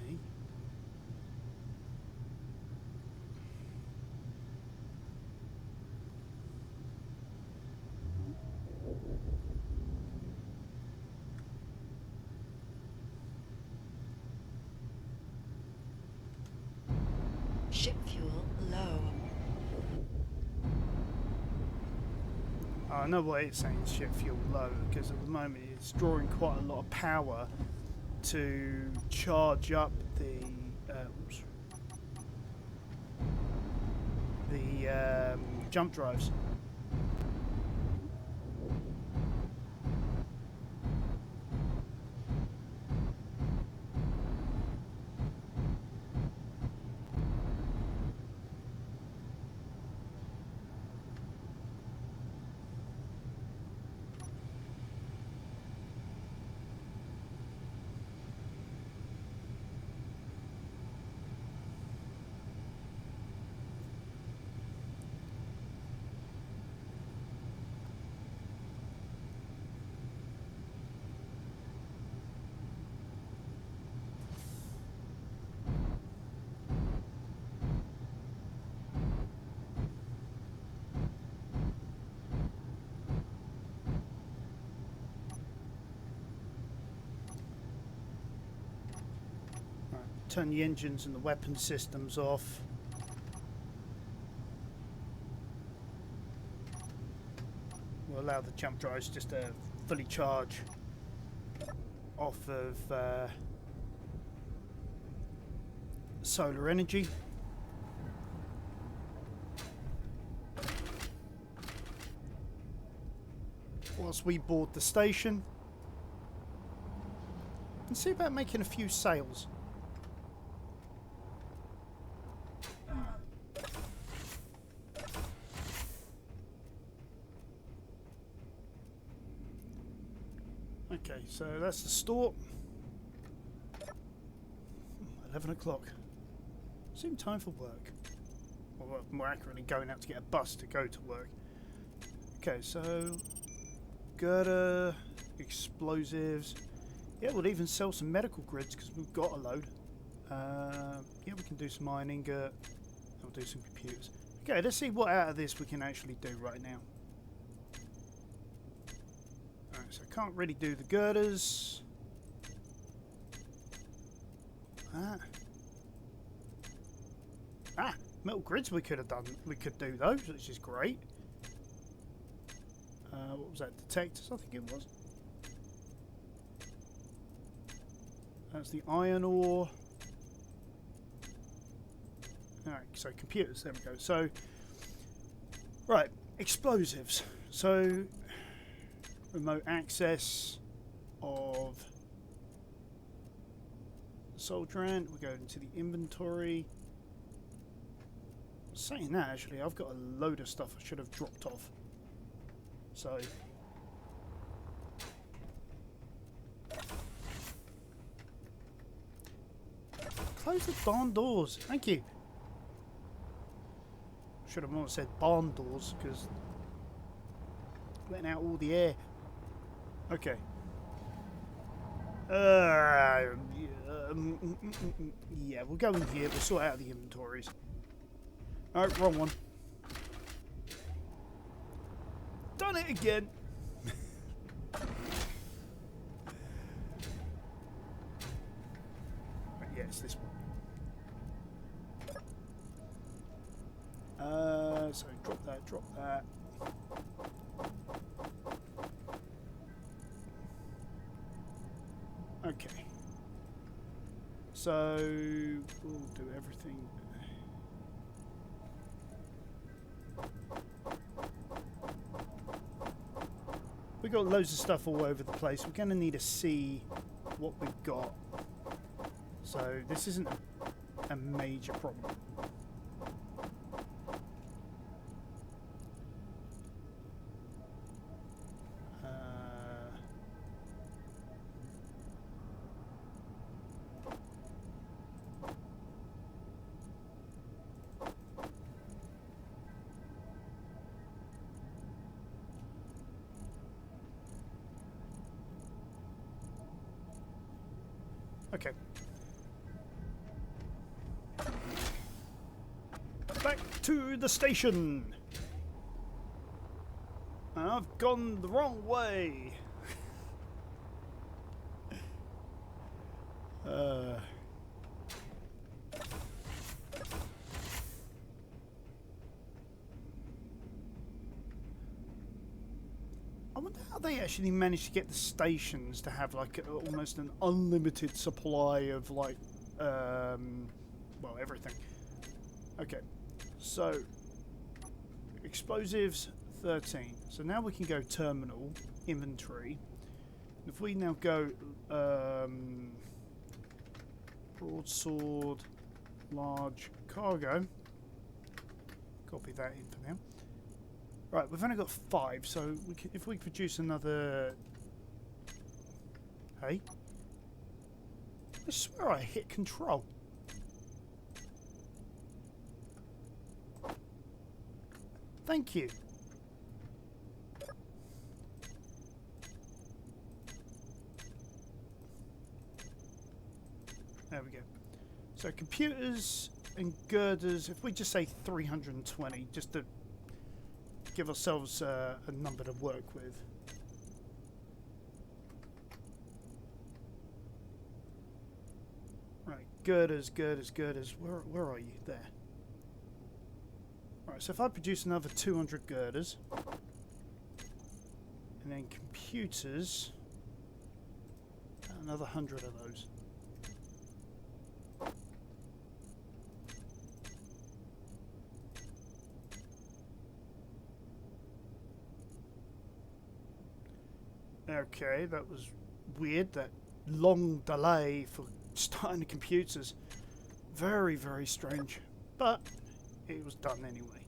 Hey. Ship fuel low. I know what it's saying, ship fuel low, because at the moment it's drawing quite a lot of power to charge up the jump drives. Turn the engines and the weapon systems off. We'll allow the jump drives just to fully charge off of solar energy. Whilst we board the station and see about making a few sales. Okay, so that's the store. 11 o'clock. Soon time for work. Or more accurately, going out to get a bus to go to work. Okay, so girder, explosives. Yeah, we'll even sell some medical grids because we've got a load. Yeah, we can do some iron ingot. We'll do some computers. Okay, let's see what out of this we can actually do right now. Alright, so I can't really do the girders. Metal grids we could have done. We could do those, which is great. What was that? Detectors, I think it was. That's the iron ore. Alright, so computers, there we go. So, right, explosives. So, remote access of the soldier ant. We go into the inventory. Saying that, actually, I've got a load of stuff I should have dropped off. So, close the barn doors. Thank you. Should have more said barn doors because letting out all the air. Okay. Yeah, we'll go in here. We'll sort out the inventories. Alright, wrong one. Done it again. So drop that, drop that. Okay. So we'll do everything. We've got loads of stuff all over the place. We're going to need to see what we've got. So this isn't a major problem. Okay. Back to the station. I've gone the wrong way. I wonder how they actually managed to get the stations to have like almost an unlimited supply of like, well, everything. Okay, so explosives 13. So now we can go terminal inventory. If we now go broadsword large cargo, copy that in for now. Right, we've only got 5, so we can, if we produce another... Hey? I swear I hit control. Thank you. There we go. So computers and girders, if we just say 320, just to give ourselves a number to work with. Right, girders. Where are you? There. Right, so if I produce another 200 girders, and then computers, another 100 of those. Okay, that was weird, that long delay for starting the computers. Very, very strange. But it was done anyway.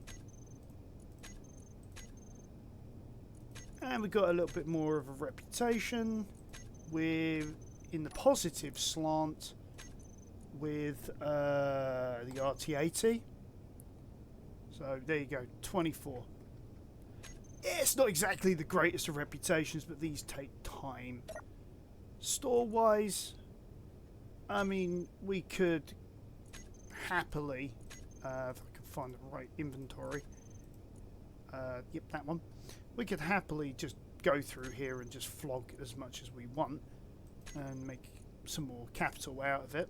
And we got a little bit more of a reputation. We're in the positive slant with the RT80. So there you go, 24. Yeah, it's not exactly the greatest of reputations, but these take time. Store-wise, I mean, we could happily, if I can find the right inventory, yep, that one. We could happily just go through here and just flog as much as we want and make some more capital out of it.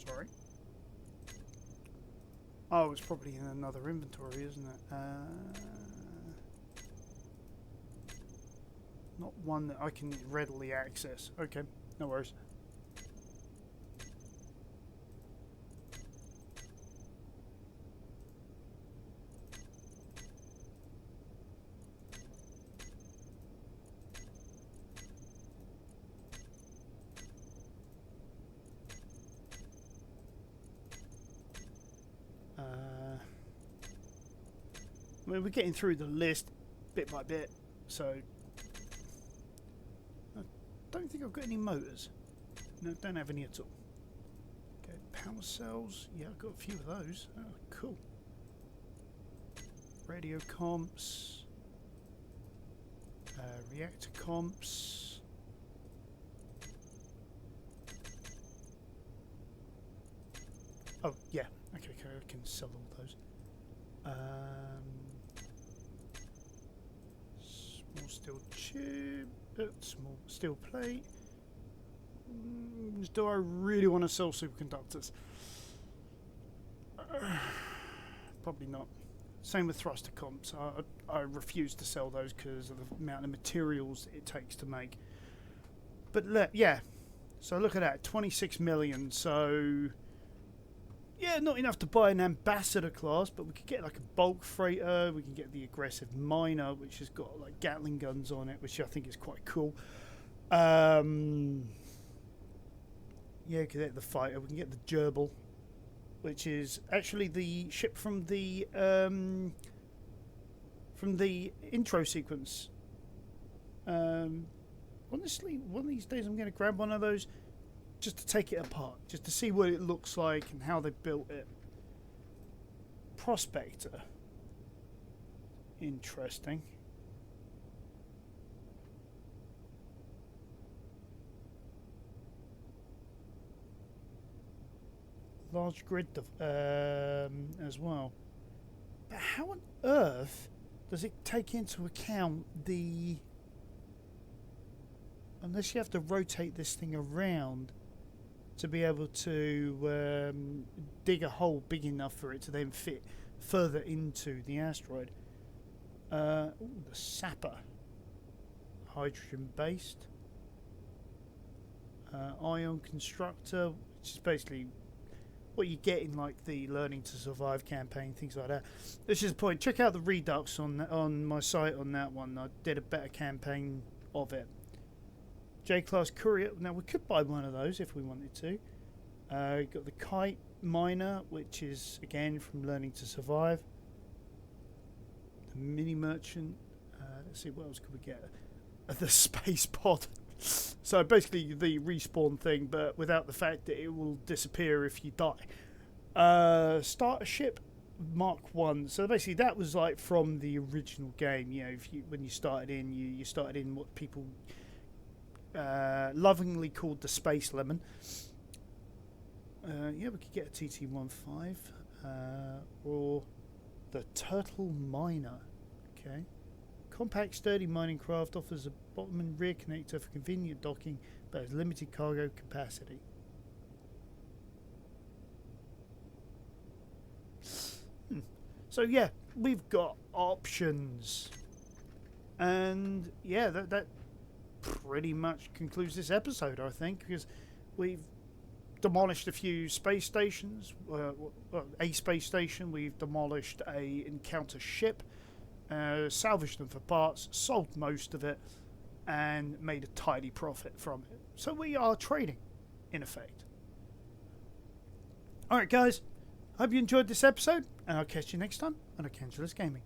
Sorry. Oh, it's probably in another inventory, isn't it? Not one that I can readily access. Okay, no worries. I mean, we're getting through the list bit by bit, so I don't think I've got any motors. No, don't have any at all. Okay, power cells. Yeah, I've got a few of those. Oh, cool. Radio comps. Reactor comps. Oh, yeah. Okay, I can sell all those. Small steel tube, small steel plate. Do I really want to sell superconductors? Probably not. Same with thruster comps. I refuse to sell those because of the amount of materials it takes to make. But yeah, so look at that, 26 million. So yeah, not enough to buy an ambassador class, but we could get like a bulk freighter. We can get the aggressive miner, which has got like Gatling guns on it, which I think is quite cool. Yeah, we can get the fighter. We can get the gerbil, which is actually the ship from the intro sequence. Honestly, one of these days I'm going to grab one of those just to take it apart, just to see what it looks like and how they built it. Prospector. Interesting. Large grid as well. But how on earth does it take into account the... Unless you have to rotate this thing around to be able to dig a hole big enough for it to then fit further into the asteroid. Ooh, the sapper. Hydrogen based. Ion constructor, which is basically what you get in like the Learning to Survive campaign, things like that. This is the point. Check out the Redux on my site on that one. I did a better campaign of it. J-Class Courier. Now, we could buy one of those if we wanted to. You've got the Kite Miner, which is, again, from Learning to Survive. The Mini Merchant. Let's see, what else could we get? The Space Pod. So, basically, the respawn thing, but without the fact that it will disappear if you die. Starter Ship Mark 1. So, basically, that was, like, from the original game. You know, when you started in, you started in what people... lovingly called the Space Lemon. Yeah, we could get a TT-15 or the Turtle Miner. Okay, compact, sturdy mining craft, offers a bottom and rear connector for convenient docking, but has limited cargo capacity. So yeah, we've got options, and yeah, that pretty much concludes this episode, I think, because we've demolished a few space stations, a space station, we've demolished a encounter ship, salvaged them for parts, sold most of it, and made a tidy profit from it. So we are trading, in effect. Alright guys, hope you enjoyed this episode, and I'll catch you next time on Arcangela's Gaming.